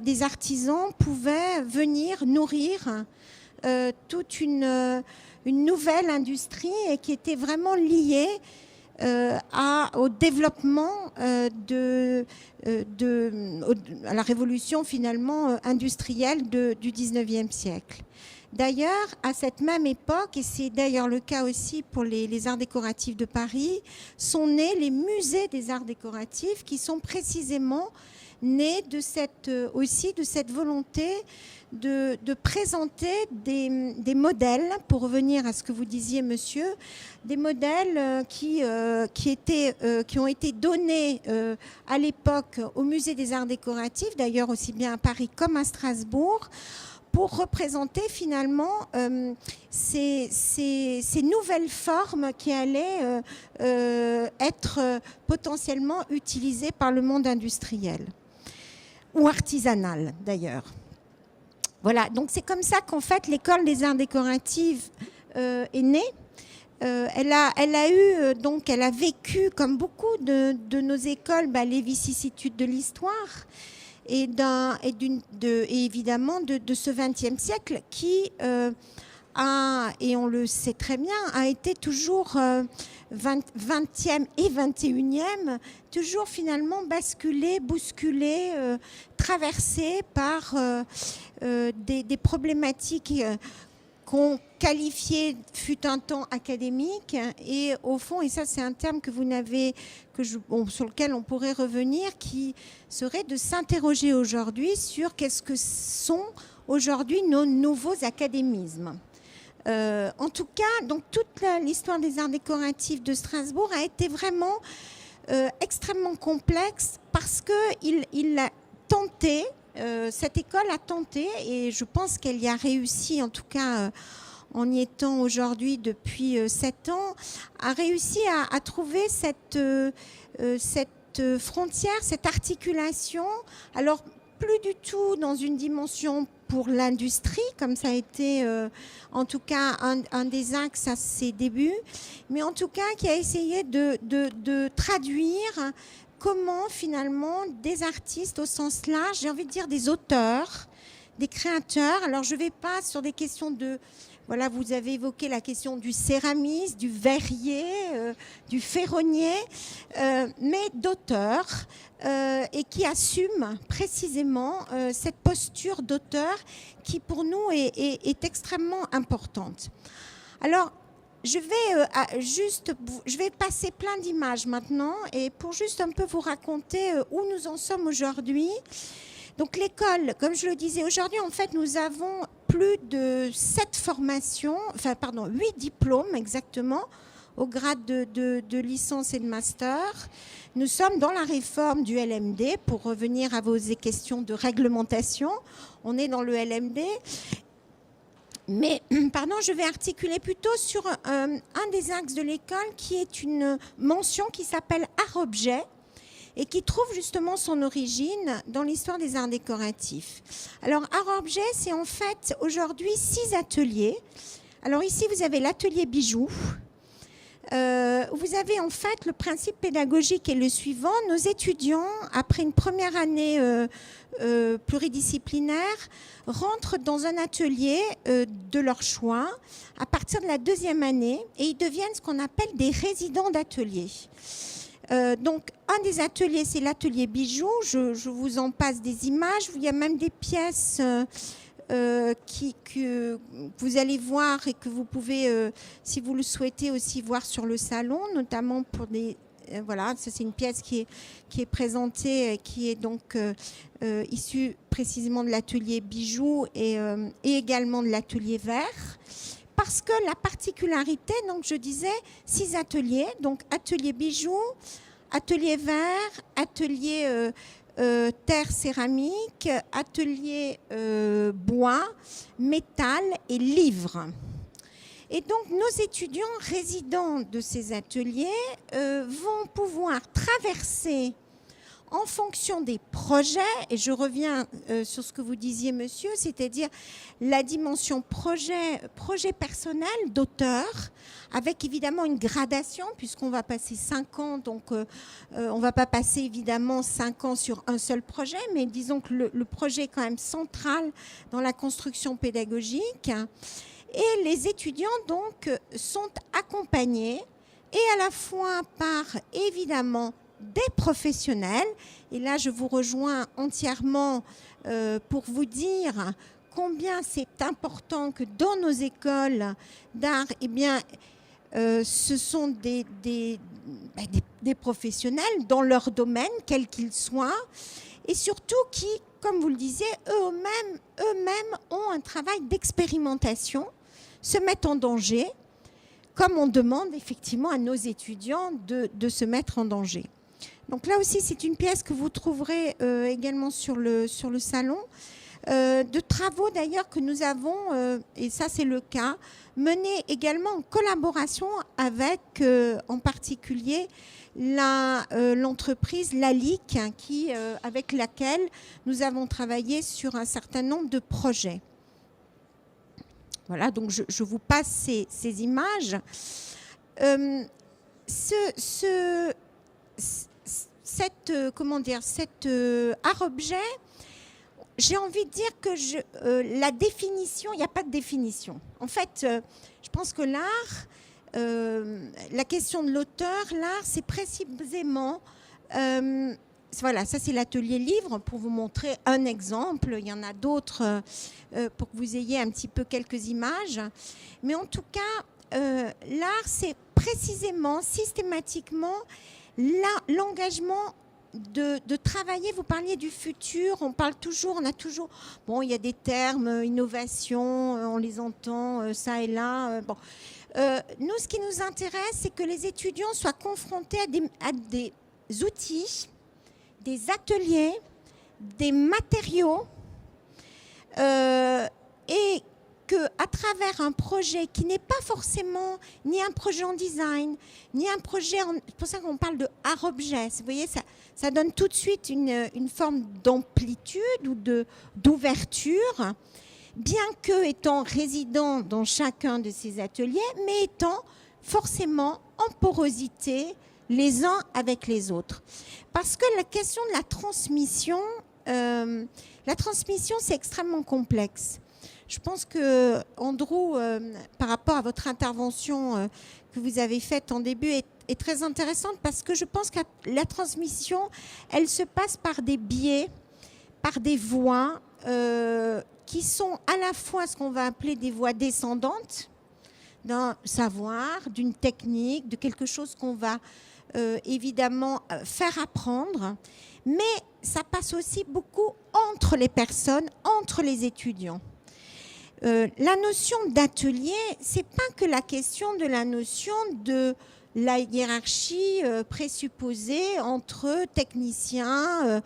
des artisans pouvaient venir nourrir toute une nouvelle industrie, et qui était vraiment liée au développement à la révolution finalement industrielle du 19e siècle. D'ailleurs, à cette même époque, et c'est d'ailleurs le cas aussi pour les arts décoratifs de Paris, sont nés les musées des arts décoratifs, qui sont précisément nés de cette volonté de présenter des modèles, pour revenir à ce que vous disiez, monsieur, des modèles qui ont été donnés à l'époque au musée des arts décoratifs, d'ailleurs aussi bien à Paris comme à Strasbourg, pour représenter finalement ces nouvelles formes qui allaient être potentiellement utilisées par le monde industriel, ou artisanal d'ailleurs. Voilà, donc c'est comme ça qu'en fait l'école des arts décoratifs est née. Elle a vécu, comme beaucoup de nos écoles, les vicissitudes de l'histoire et évidemment de ce XXe siècle qui et on le sait très bien, a été toujours 20e et 21e, toujours finalement basculé, bousculé, traversé par des problématiques qu'on qualifiait fut un temps académique et au fond, et ça c'est un terme que vous n'avez, sur lequel on pourrait revenir, qui serait de s'interroger aujourd'hui sur qu'est-ce que sont aujourd'hui nos nouveaux académismes. En tout cas, donc toute l'histoire des arts décoratifs de Strasbourg a été vraiment extrêmement complexe parce qu'il a tenté, cette école a tenté, et je pense qu'elle y a réussi, en tout cas en y étant aujourd'hui depuis 7 ans, a réussi à trouver cette frontière, cette articulation. Alors, plus du tout dans une dimension pour l'industrie, comme ça a été en tout cas un des axes à ses débuts, mais en tout cas qui a essayé de traduire comment finalement des artistes au sens large, j'ai envie de dire des auteurs, des créateurs. Alors je ne vais pas sur des questions de... Voilà, vous avez évoqué la question du céramiste, du verrier, du ferronnier, mais d'auteurs et qui assument précisément cette posture d'auteur qui pour nous est extrêmement importante. Alors, je vais passer plein d'images maintenant et pour juste un peu vous raconter où nous en sommes aujourd'hui. Donc l'école, comme je le disais, aujourd'hui en fait nous avons plus de 7 formations, 8 diplômes exactement, au grade de licence et de master. Nous sommes dans la réforme du LMD, pour revenir à vos questions de réglementation. On est dans le LMD. Mais, je vais articuler plutôt sur un des axes de l'école qui est une mention qui s'appelle art-objet et qui trouve justement son origine dans l'histoire des arts décoratifs. Alors, art-objet, c'est en fait aujourd'hui 6 ateliers. Alors ici, vous avez l'atelier bijoux. Vous avez en fait le principe pédagogique est le suivant. Nos étudiants, après une première année pluridisciplinaire, rentrent dans un atelier de leur choix à partir de la 2e année et ils deviennent ce qu'on appelle des résidents d'atelier. Donc, un des ateliers, c'est l'atelier bijoux. Je vous en passe des images. Il y a même des pièces que vous allez voir et que vous pouvez, si vous le souhaitez, aussi voir sur le salon, notamment pour des... Voilà, ça c'est une pièce qui est présentée, qui est donc issue précisément de l'atelier bijoux et également de l'atelier verre. Parce que la particularité, donc je disais, 6 ateliers, donc atelier bijoux, atelier verre, atelier terre céramique, atelier bois, métal et livre. Et donc nos étudiants résidents de ces ateliers vont pouvoir traverser en fonction des projets, et je reviens sur ce que vous disiez, monsieur, c'est-à-dire la dimension projet personnel d'auteur, avec évidemment une gradation, puisqu'on va passer 5 ans, donc on ne va pas passer évidemment 5 ans sur un seul projet, mais disons que le projet est quand même central dans la construction pédagogique. Et les étudiants donc sont accompagnés, et à la fois par évidemment des professionnels, et là je vous rejoins entièrement pour vous dire combien c'est important que dans nos écoles d'art, eh bien, ce sont des professionnels dans leur domaine, quel qu'il soit, et surtout qui, comme vous le disiez, eux-mêmes ont un travail d'expérimentation, se mettent en danger, comme on demande effectivement à nos étudiants de se mettre en danger. Donc là aussi, c'est une pièce que vous trouverez également sur le salon, de travaux d'ailleurs que nous avons, et ça c'est le cas, menés également en collaboration avec, en particulier, l'entreprise Lalique, avec laquelle nous avons travaillé sur un certain nombre de projets. Voilà, donc je vous passe ces images. cet art-objet, j'ai envie de dire que la définition, il n'y a pas de définition. En fait, je pense que l'art, la question de l'auteur, l'art, c'est précisément... voilà, ça c'est l'atelier livre pour vous montrer un exemple. Il y en a d'autres pour que vous ayez un petit peu quelques images. Mais en tout cas, l'art, c'est précisément, systématiquement, l'engagement de travailler. Vous parliez du futur, on a toujours, bon, il y a des termes, innovation, on les entend ça et là. Bon. Nous, ce qui nous intéresse, c'est que les étudiants soient confrontés à des outils, des ateliers, des matériaux, et qu'à travers un projet qui n'est pas forcément ni un projet en design, ni un projet c'est pour ça qu'on parle de art-objet. Vous voyez, ça donne tout de suite une forme d'amplitude ou d'ouverture, bien que étant résident dans chacun de ces ateliers, mais étant forcément en porosité les uns avec les autres. Parce que la question de la transmission, c'est extrêmement complexe. Je pense que Andrew, par rapport à votre intervention que vous avez faite en début, est très intéressante parce que je pense que la transmission, elle se passe par des biais, par des voies qui sont à la fois ce qu'on va appeler des voies descendantes, d'un savoir, d'une technique, de quelque chose qu'on va évidemment faire apprendre, mais ça passe aussi beaucoup entre les personnes, entre les étudiants. La notion d'atelier, c'est pas que la question de la notion de la hiérarchie présupposée entre techniciens,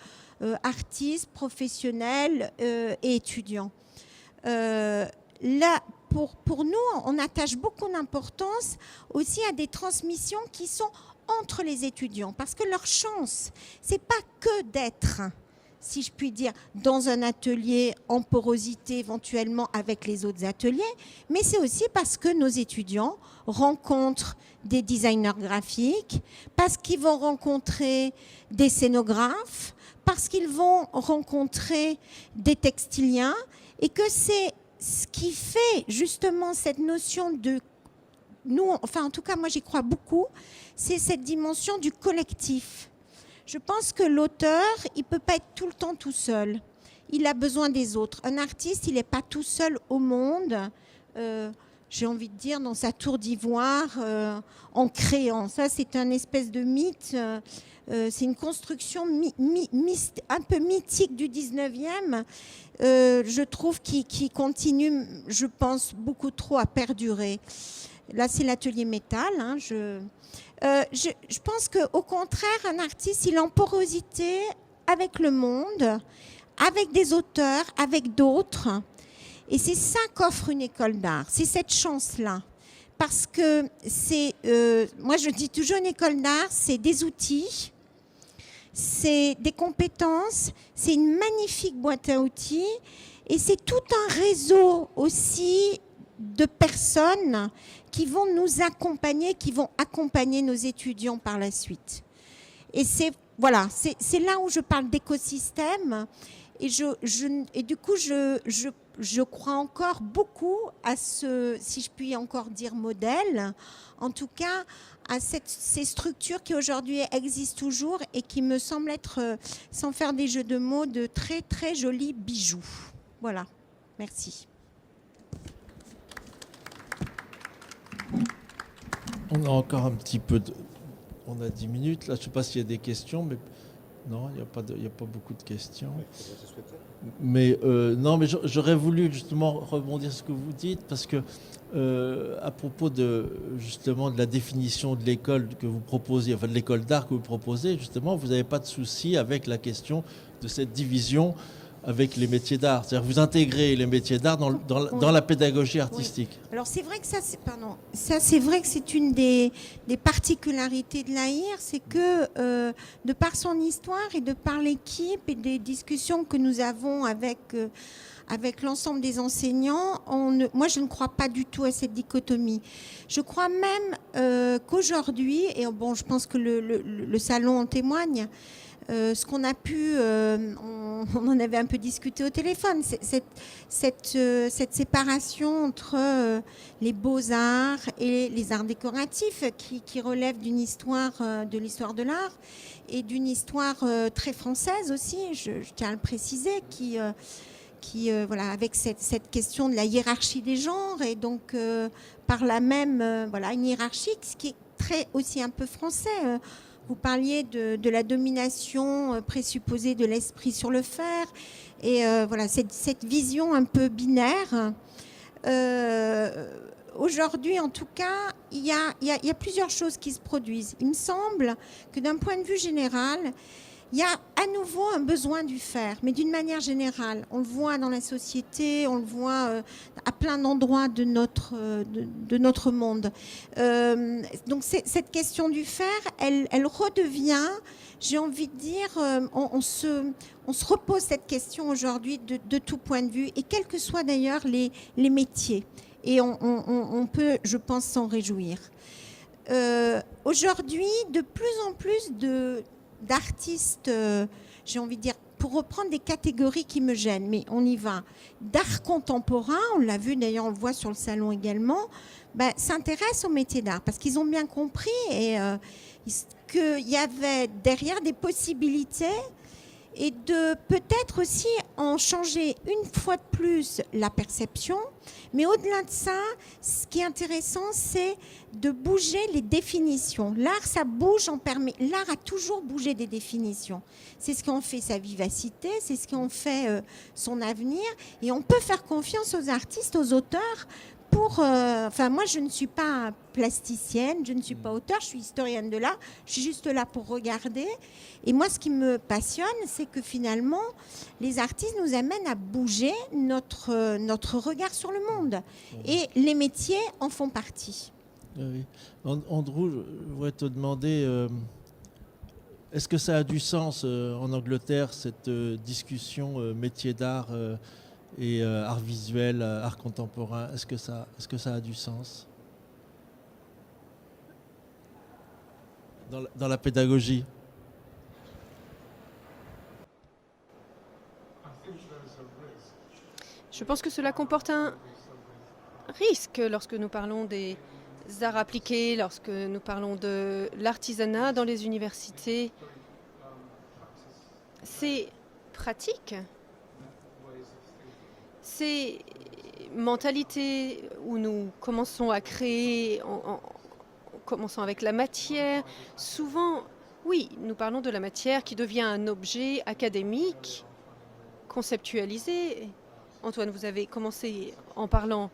artistes, professionnels et étudiants. Là, pour nous, on attache beaucoup d'importance aussi à des transmissions qui sont entre les étudiants, parce que leur chance, c'est pas que d'être, si je puis dire, dans un atelier en porosité éventuellement avec les autres ateliers, mais c'est aussi parce que nos étudiants rencontrent des designers graphiques, parce qu'ils vont rencontrer des scénographes, parce qu'ils vont rencontrer des textiliens, et que c'est ce qui fait justement cette notion de nous, enfin en tout cas moi j'y crois beaucoup, c'est cette dimension du collectif. Je pense que l'auteur, il ne peut pas être tout le temps tout seul. Il a besoin des autres. Un artiste, il n'est pas tout seul au monde, j'ai envie de dire, dans sa tour d'ivoire, en créant. Ça, c'est un espèce de mythe. C'est une construction un peu mythique du 19e, je trouve, qui continue, je pense, beaucoup trop à perdurer. Là, c'est l'atelier métal. Hein, je pense qu'au contraire, un artiste, il est en porosité avec le monde, avec des auteurs, avec d'autres. Et c'est ça qu'offre une école d'art. C'est cette chance-là. Parce que c'est... moi, je dis toujours, une école d'art, c'est des outils, c'est des compétences, c'est une magnifique boîte à outils. Et c'est tout un réseau aussi de personnes qui vont nous accompagner, qui vont accompagner nos étudiants par la suite. Et c'est là où je parle d'écosystème. Et du coup, je crois encore beaucoup à ce, si je puis encore dire, modèle, en tout cas à ces structures qui aujourd'hui existent toujours et qui me semblent être, sans faire des jeux de mots, de très très jolis bijoux. Voilà, merci. On a encore un petit peu on a 10 minutes. Là, je ne sais pas s'il y a des questions, mais non, il n'y a pas beaucoup de questions. Mais non, mais j'aurais voulu justement rebondir sur ce que vous dites, parce que à propos justement de la définition de l'école que vous proposez, enfin de l'école d'art que vous proposez, justement, vous n'avez pas de souci avec la question de cette division avec les métiers d'art. C'est-à-dire vous intégrez les métiers d'art dans la pédagogie artistique. Oui. Alors c'est vrai que c'est vrai que c'est une des particularités de l'AIR, c'est que de par son histoire et de par l'équipe et des discussions que nous avons avec l'ensemble des enseignants, moi je ne crois pas du tout à cette dichotomie. Je crois même qu'aujourd'hui, et bon, je pense que le salon en témoigne, ce qu'on a pu, on en avait un peu discuté au téléphone, cette séparation entre les beaux-arts et les arts décoratifs qui relèvent d'une histoire, de l'histoire de l'art et d'une histoire très française aussi, je tiens à le préciser, qui voilà, avec cette question de la hiérarchie des genres et donc par là même voilà, une hiérarchie, ce qui est très aussi un peu français. Vous parliez de la domination présupposée de l'esprit sur le fer et voilà, cette vision un peu binaire. Aujourd'hui, en tout cas, il y a plusieurs choses qui se produisent. Il me semble que d'un point de vue général, il y a à nouveau un besoin du faire, mais d'une manière générale. On le voit dans la société, on le voit à plein d'endroits de notre monde. Donc cette question du faire, elle redevient, j'ai envie de dire, on se repose cette question aujourd'hui de tout point de vue, et quels que soient d'ailleurs les métiers. Et on peut, je pense, s'en réjouir. Aujourd'hui, de plus en plus d'artistes, j'ai envie de dire, pour reprendre des catégories qui me gênent, mais on y va, d'art contemporain, on l'a vu d'ailleurs, on le voit sur le salon également, s'intéressent au métier d'art, parce qu'ils ont bien compris qu'il y avait derrière des possibilités et de peut-être aussi en changer une fois de plus la perception. Mais au-delà de ça, ce qui est intéressant, c'est de bouger les définitions. L'art, ça bouge, l'art a toujours bougé des définitions. C'est ce qui en fait sa vivacité, c'est ce qui en fait son avenir. Et on peut faire confiance aux artistes, aux auteurs, moi, je ne suis pas plasticienne, je ne suis pas auteure, je suis historienne de l'art, je suis juste là pour regarder. Et moi, ce qui me passionne, c'est que finalement, les artistes nous amènent à bouger notre regard sur le monde. Et les métiers en font partie. Oui. Andrew, je voudrais te demander, est-ce que ça a du sens en Angleterre, cette discussion métier d'art et art visuel, art contemporain, est-ce que ça a du sens dans la pédagogie? Je pense que cela comporte un risque lorsque nous parlons des arts appliqués, lorsque nous parlons de l'artisanat dans les universités. C'est pratique. Ces mentalités où nous commençons à créer, en commençant avec la matière, souvent, oui, nous parlons de la matière qui devient un objet académique, conceptualisé. Antoine, vous avez commencé en parlant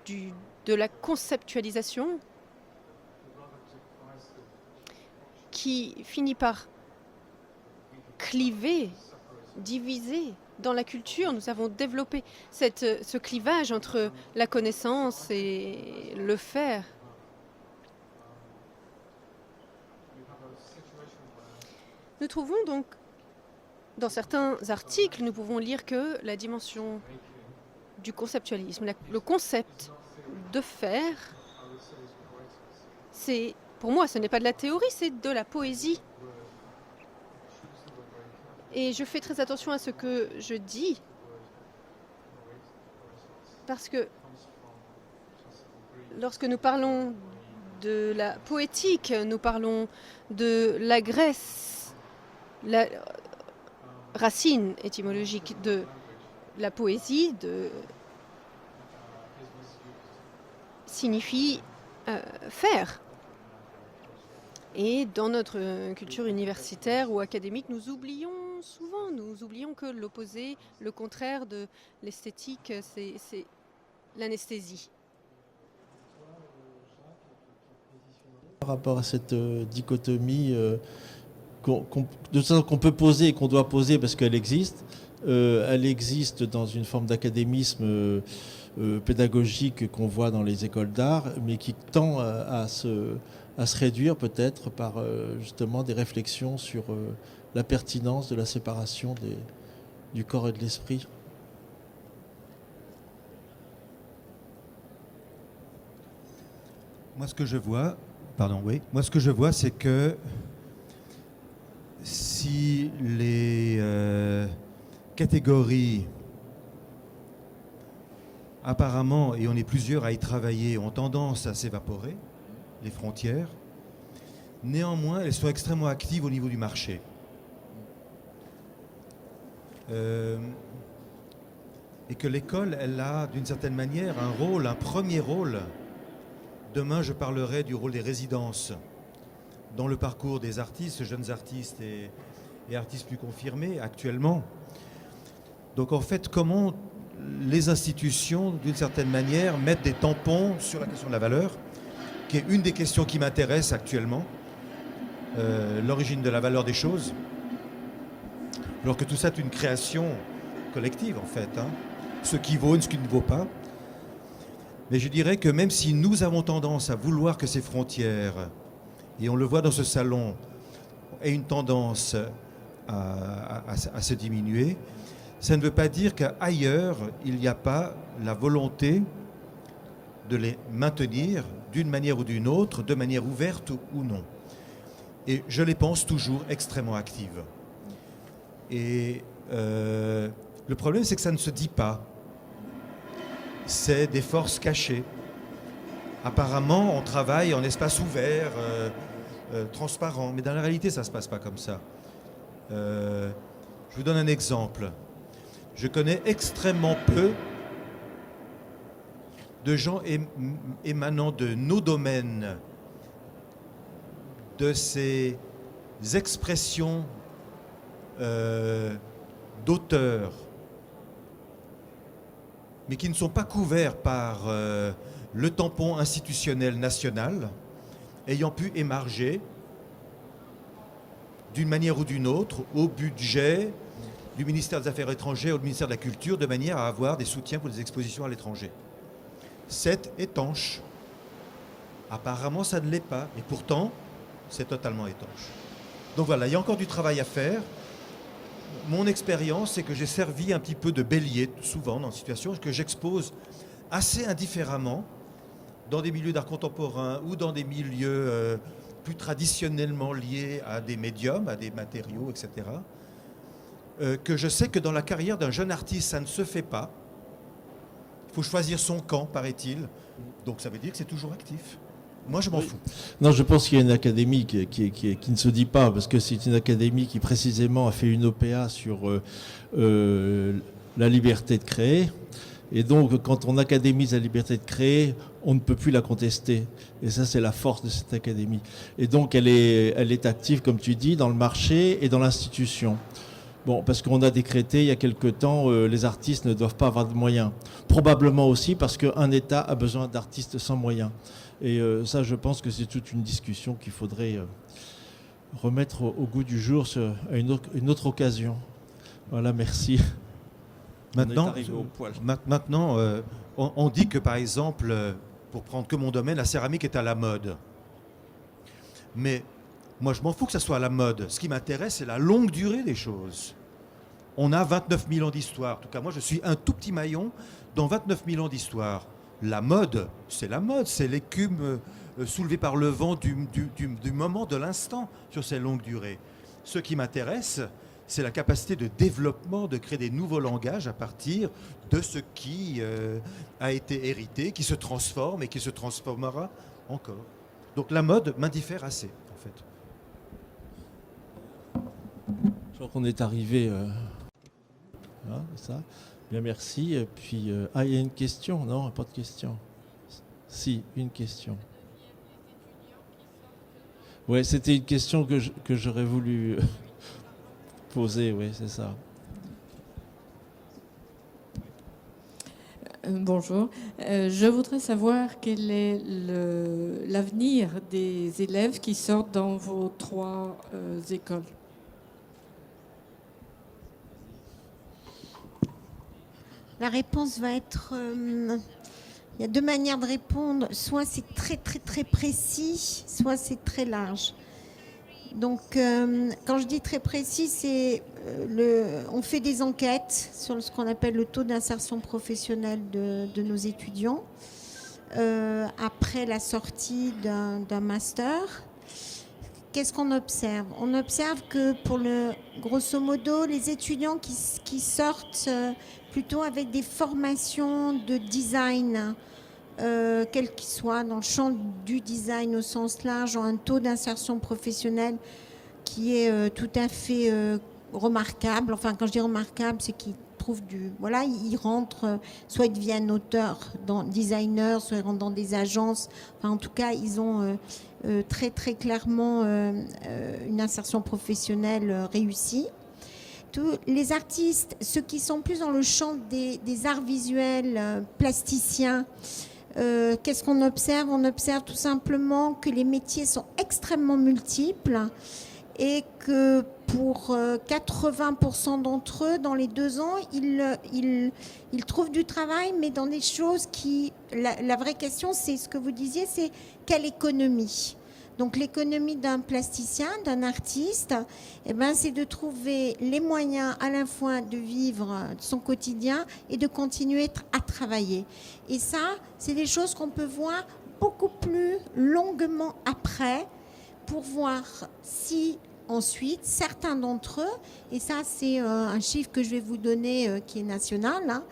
de la conceptualisation qui finit par cliver, diviser. Dans la culture, nous avons développé ce clivage entre la connaissance et le faire. Nous trouvons donc, dans certains articles, nous pouvons lire que la dimension du conceptualisme, le concept de faire, pour moi, ce n'est pas de la théorie, c'est de la poésie. Et je fais très attention à ce que je dis, parce que lorsque nous parlons de la poétique, nous parlons de la Grèce, la racine étymologique de la poésie signifie faire. Et dans notre culture universitaire ou académique, nous oublions que l'opposé, le contraire de l'esthétique, c'est l'anesthésie. Par rapport à cette dichotomie qu'on peut poser et qu'on doit poser parce qu'elle existe, Elle existe dans une forme d'académisme pédagogique qu'on voit dans les écoles d'art, mais qui tend à se réduire peut-être par justement des réflexions sur la pertinence de la séparation du corps et de l'esprit. Moi, ce que je vois, moi, ce que je vois, c'est que si les catégories, apparemment, et on est plusieurs à y travailler, ont tendance à s'évaporer, les frontières, néanmoins, elles sont extrêmement actives au niveau du marché. Et que l'école, elle a d'une certaine manière un premier rôle. Demain, je parlerai du rôle des résidences dans le parcours des artistes, jeunes artistes et artistes plus confirmés actuellement. Donc en fait, comment les institutions, d'une certaine manière, mettent des tampons sur la question de la valeur, qui est une des questions qui m'intéresse actuellement, l'origine de la valeur des choses, alors que tout ça est une création collective en fait, hein. Ce qui vaut et ce qui ne vaut pas. Mais je dirais que même si nous avons tendance à vouloir que ces frontières, et on le voit dans ce salon, aient une tendance à se diminuer, ça ne veut pas dire qu'ailleurs, il n'y a pas la volonté de les maintenir d'une manière ou d'une autre, de manière ouverte ou non. Et je les pense toujours extrêmement actives. Et le problème, c'est que ça ne se dit pas. C'est des forces cachées. Apparemment, on travaille en espace ouvert, transparent, mais dans la réalité, ça ne se passe pas comme ça. Je vous donne un exemple. Je connais extrêmement peu de gens émanant de nos domaines, de ces expressions d'auteurs, mais qui ne sont pas couverts par le tampon institutionnel national, ayant pu émarger d'une manière ou d'une autre au budget du ministère des Affaires étrangères ou du ministère de la Culture, de manière à avoir des soutiens pour des expositions à l'étranger. C'est étanche. Apparemment, ça ne l'est pas, et pourtant, c'est totalement étanche. Donc voilà, il y a encore du travail à faire. Mon expérience, c'est que j'ai servi un petit peu de bélier, souvent dans des situations que j'expose assez indifféremment dans des milieux d'art contemporain ou dans des milieux plus traditionnellement liés à des médiums, à des matériaux, etc. Que je sais que dans la carrière d'un jeune artiste, ça ne se fait pas. Il faut choisir son camp, paraît-il. Donc ça veut dire que c'est toujours actif. Moi, je m'en fous. Non, je pense qu'il y a une académie qui ne se dit pas, parce que c'est une académie qui précisément a fait une OPA sur la liberté de créer. Et donc, quand on académise la liberté de créer, on ne peut plus la contester. Et ça, c'est la force de cette académie. Et donc, elle est active, comme tu dis, dans le marché et dans l'institution. Bon, parce qu'on a décrété il y a quelque temps, les artistes ne doivent pas avoir de moyens. Probablement aussi parce qu'un État a besoin d'artistes sans moyens. Et ça, je pense que c'est toute une discussion qu'il faudrait remettre au goût du jour à une autre occasion. Voilà, merci. Maintenant, on dit que, par exemple, pour prendre que mon domaine, la céramique est à la mode. Mais moi, je m'en fous que ça soit à la mode. Ce qui m'intéresse, c'est la longue durée des choses. On a 29 000 ans d'histoire. En tout cas, moi, je suis un tout petit maillon dans 29 000 ans d'histoire. La mode, c'est l'écume soulevée par le vent du moment, de l'instant, sur ces longues durées. Ce qui m'intéresse, c'est la capacité de développement, de créer des nouveaux langages à partir de ce qui a été hérité, qui se transforme et qui se transformera encore. Donc la mode m'indiffère assez, en fait. Je crois qu'on est arrivé... ça. Bien, merci. Et puis, il y a une question? Non, pas de question. Si, une question. Oui, c'était une question que j'aurais voulu poser, oui, c'est ça. Bonjour. Je voudrais savoir quel est l'avenir des élèves qui sortent dans vos 3 écoles. La réponse va être... il y a deux manières de répondre. Soit c'est très très très précis, soit c'est très large. Donc, quand je dis très précis, c'est on fait des enquêtes sur ce qu'on appelle le taux d'insertion professionnelle de nos étudiants après la sortie d'un master. Qu'est-ce qu'on observe? On observe que grosso modo, les étudiants qui sortent plutôt avec des formations de design, quel qu'il soit, dans le champ du design au sens large, ont un taux d'insertion professionnelle qui est tout à fait remarquable. Enfin, quand je dis remarquable, c'est qu'ils trouvent voilà, ils rentrent, soit ils deviennent auteurs, designers, soit ils rentrent dans des agences. Enfin, en tout cas, ils ont très très clairement une insertion professionnelle réussie. Tous les artistes, ceux qui sont plus dans le champ des arts visuels, plasticiens, qu'est-ce qu'on observe? On observe tout simplement que les métiers sont extrêmement multiples et que pour 80% d'entre eux, dans les 2 ans, ils trouvent du travail, mais dans des choses qui... La vraie question, c'est ce que vous disiez, c'est quelle économie? Donc l'économie d'un plasticien, d'un artiste, eh ben, c'est de trouver les moyens à la fois de vivre son quotidien et de continuer à travailler. Et ça, c'est des choses qu'on peut voir beaucoup plus longuement après pour voir si ensuite certains d'entre eux, et ça c'est un chiffre que je vais vous donner qui est national, hein,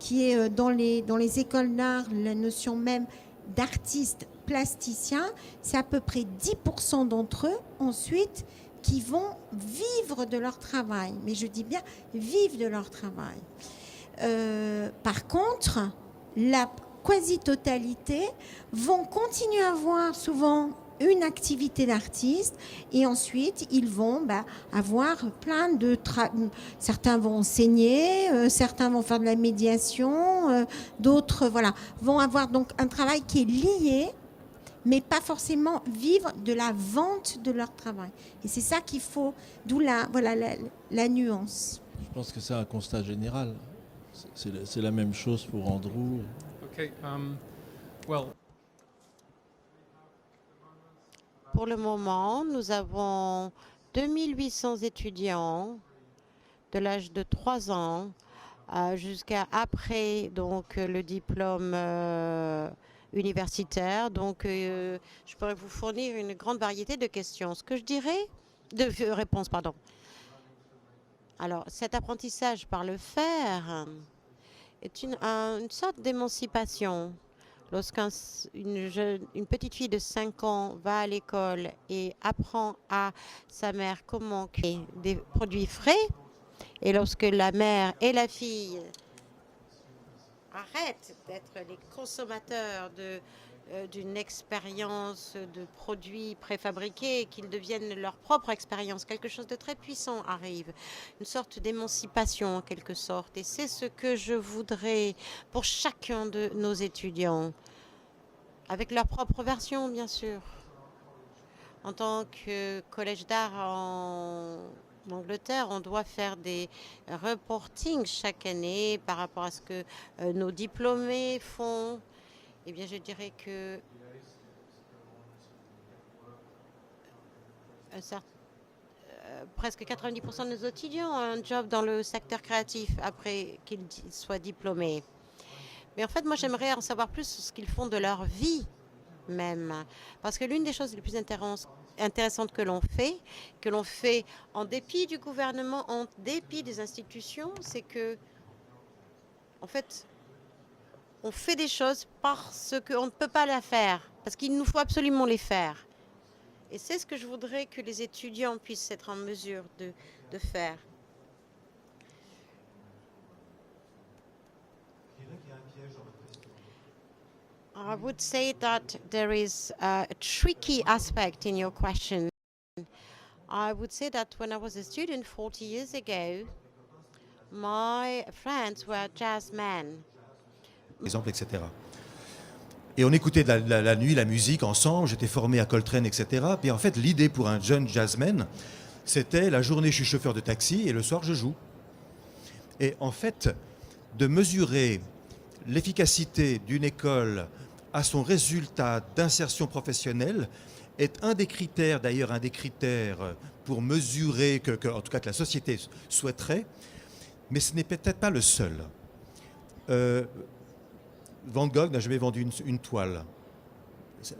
qui est dans les écoles d'art, la notion même d'artiste plasticien, c'est à peu près 10% d'entre eux ensuite qui vont vivre de leur travail. Mais je dis bien vivre de leur travail. Par contre, la quasi-totalité vont continuer à avoir souvent une activité d'artiste et ensuite ils vont avoir plein de certains vont enseigner, certains vont faire de la médiation, d'autres vont avoir donc un travail qui est lié mais pas forcément vivre de la vente de leur travail. Et c'est ça qu'il faut, d'où la nuance. Je pense que c'est un constat général. C'est la même chose pour Andrew. Okay. Well. Pour le moment, nous avons 2800 étudiants de l'âge de 3 ans jusqu'à après donc, le diplôme universitaire. Donc, je pourrais vous fournir une grande variété de questions. Ce que je dirais, de réponses, pardon. Alors, cet apprentissage par le faire est une sorte d'émancipation. Lorsqu'une petite fille de 5 ans va à l'école et apprend à sa mère comment créer des produits frais, et lorsque la mère et la fille arrêtent d'être les consommateurs d'une expérience de produits préfabriqués et qu'ils deviennent leur propre expérience, quelque chose de très puissant arrive, une sorte d'émancipation en quelque sorte. Et c'est ce que je voudrais pour chacun de nos étudiants, avec leur propre version bien sûr. En tant que collège d'art en Angleterre, on doit faire des reportings chaque année par rapport à ce que nos diplômés font. Eh bien, je dirais que presque 90% de nos étudiants ont un job dans le secteur créatif après qu'ils soient diplômés. Mais en fait, moi, j'aimerais en savoir plus sur ce qu'ils font de leur vie même. Parce que l'une des choses les plus intéressantes que l'on fait en dépit du gouvernement, en dépit des institutions, c'est que, en fait, on fait des choses parce qu'on ne peut pas les faire, parce qu'il nous faut absolument les faire. Et c'est ce que je voudrais que les étudiants puissent être en mesure de faire. I would say that there is a tricky aspect in your question. I would say that when I was a student 40 years ago, my friends were jazzmen. Exemple, etc. Et on écoutait la nuit la musique ensemble, j'étais formé à Coltrane, etc. Puis en fait, l'idée pour un jeune jazzman, c'était la journée je suis chauffeur de taxi et le soir je joue. Et en fait, de mesurer l'efficacité d'une école à son résultat d'insertion professionnelle est un des critères, d'ailleurs un des critères pour mesurer en tout cas que la société souhaiterait, mais ce n'est peut-être pas le seul. Van Gogh n'a jamais vendu une toile.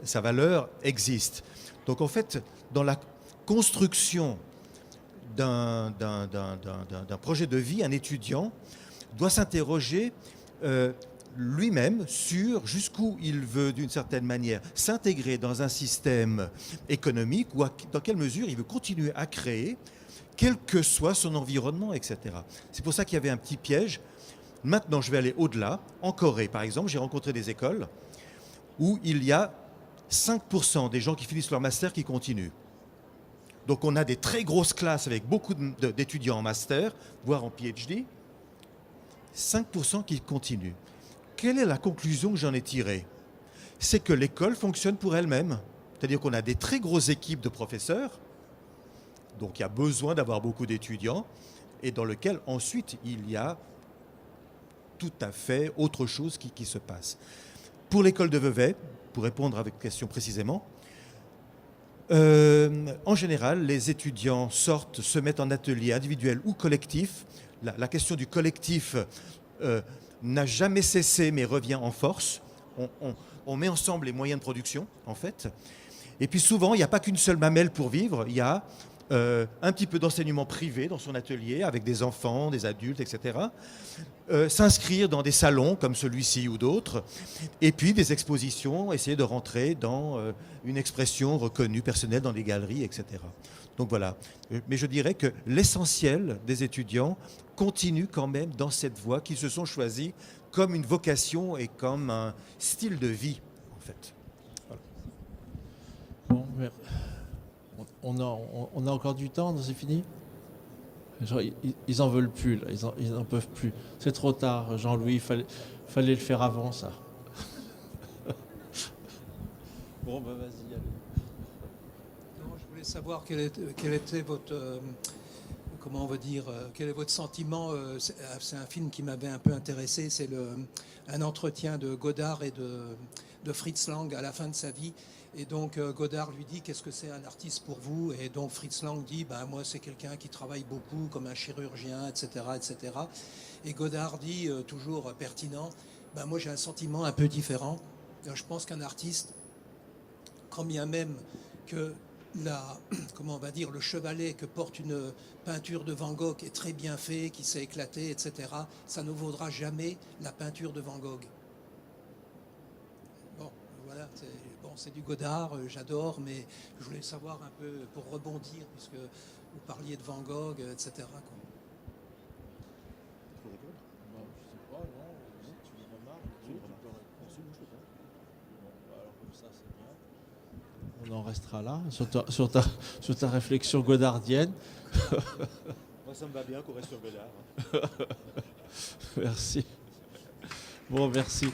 Sa valeur existe. Donc en fait, dans la construction d'un projet de vie, un étudiant doit s'interroger lui-même sur jusqu'où il veut, d'une certaine manière, s'intégrer dans un système économique ou dans quelle mesure il veut continuer à créer, quel que soit son environnement, etc. C'est pour ça qu'il y avait un petit piège. Maintenant, je vais aller au-delà. En Corée, par exemple, j'ai rencontré des écoles où il y a 5% des gens qui finissent leur master qui continuent. Donc on a des très grosses classes avec beaucoup d'étudiants en master, voire en PhD. 5% qui continuent. Quelle est la conclusion que j'en ai tirée? C'est que l'école fonctionne pour elle-même. C'est-à-dire qu'on a des très grosses équipes de professeurs, donc il y a besoin d'avoir beaucoup d'étudiants, et dans lequel ensuite il y a tout à fait autre chose qui se passe. Pour l'école de Vevey, pour répondre à votre question précisément, en général, les étudiants sortent, se mettent en atelier individuel ou collectif. La question du collectif n'a jamais cessé mais revient en force. On met ensemble les moyens de production, en fait. Et puis souvent, il n'y a pas qu'une seule mamelle pour vivre. Il y a un petit peu d'enseignement privé dans son atelier avec des enfants, des adultes, etc. S'inscrire dans des salons comme celui-ci ou d'autres. Et puis des expositions, essayer de rentrer dans une expression reconnue, personnelle, dans des galeries, etc. Donc voilà. Mais je dirais que l'essentiel des étudiants continue quand même dans cette voie qu'ils se sont choisis comme une vocation et comme un style de vie, en fait. Voilà. Bon, on a encore du temps, c'est fini? Genre, ils en veulent plus, là. Ils en peuvent plus. C'est trop tard, Jean-Louis, fallait le faire avant, ça. Bon, ben vas-y, allez. Non, je voulais savoir quel était votre... comment on va dire, quel est votre sentiment? C'est un film qui m'avait un peu intéressé, c'est un entretien de Godard et de Fritz Lang à la fin de sa vie. Et donc Godard lui dit: qu'est-ce que c'est un artiste pour vous? Et donc Fritz Lang dit: moi c'est quelqu'un qui travaille beaucoup comme un chirurgien, etc. etc. Et Godard dit, toujours pertinent: moi j'ai un sentiment un peu différent. Je pense qu'un artiste, quand bien même que comment on va dire, le chevalet que porte une peinture de Van Gogh est très bien fait, qui s'est éclaté, etc., ça ne vaudra jamais la peinture de Van Gogh. Bon, voilà, c'est du Godard, j'adore, mais je voulais savoir un peu, pour rebondir, puisque vous parliez de Van Gogh, etc. Quoi. On en restera là, sur ta réflexion godardienne. Moi, ça me va bien qu'on reste sur Godard. Merci. Bon, merci.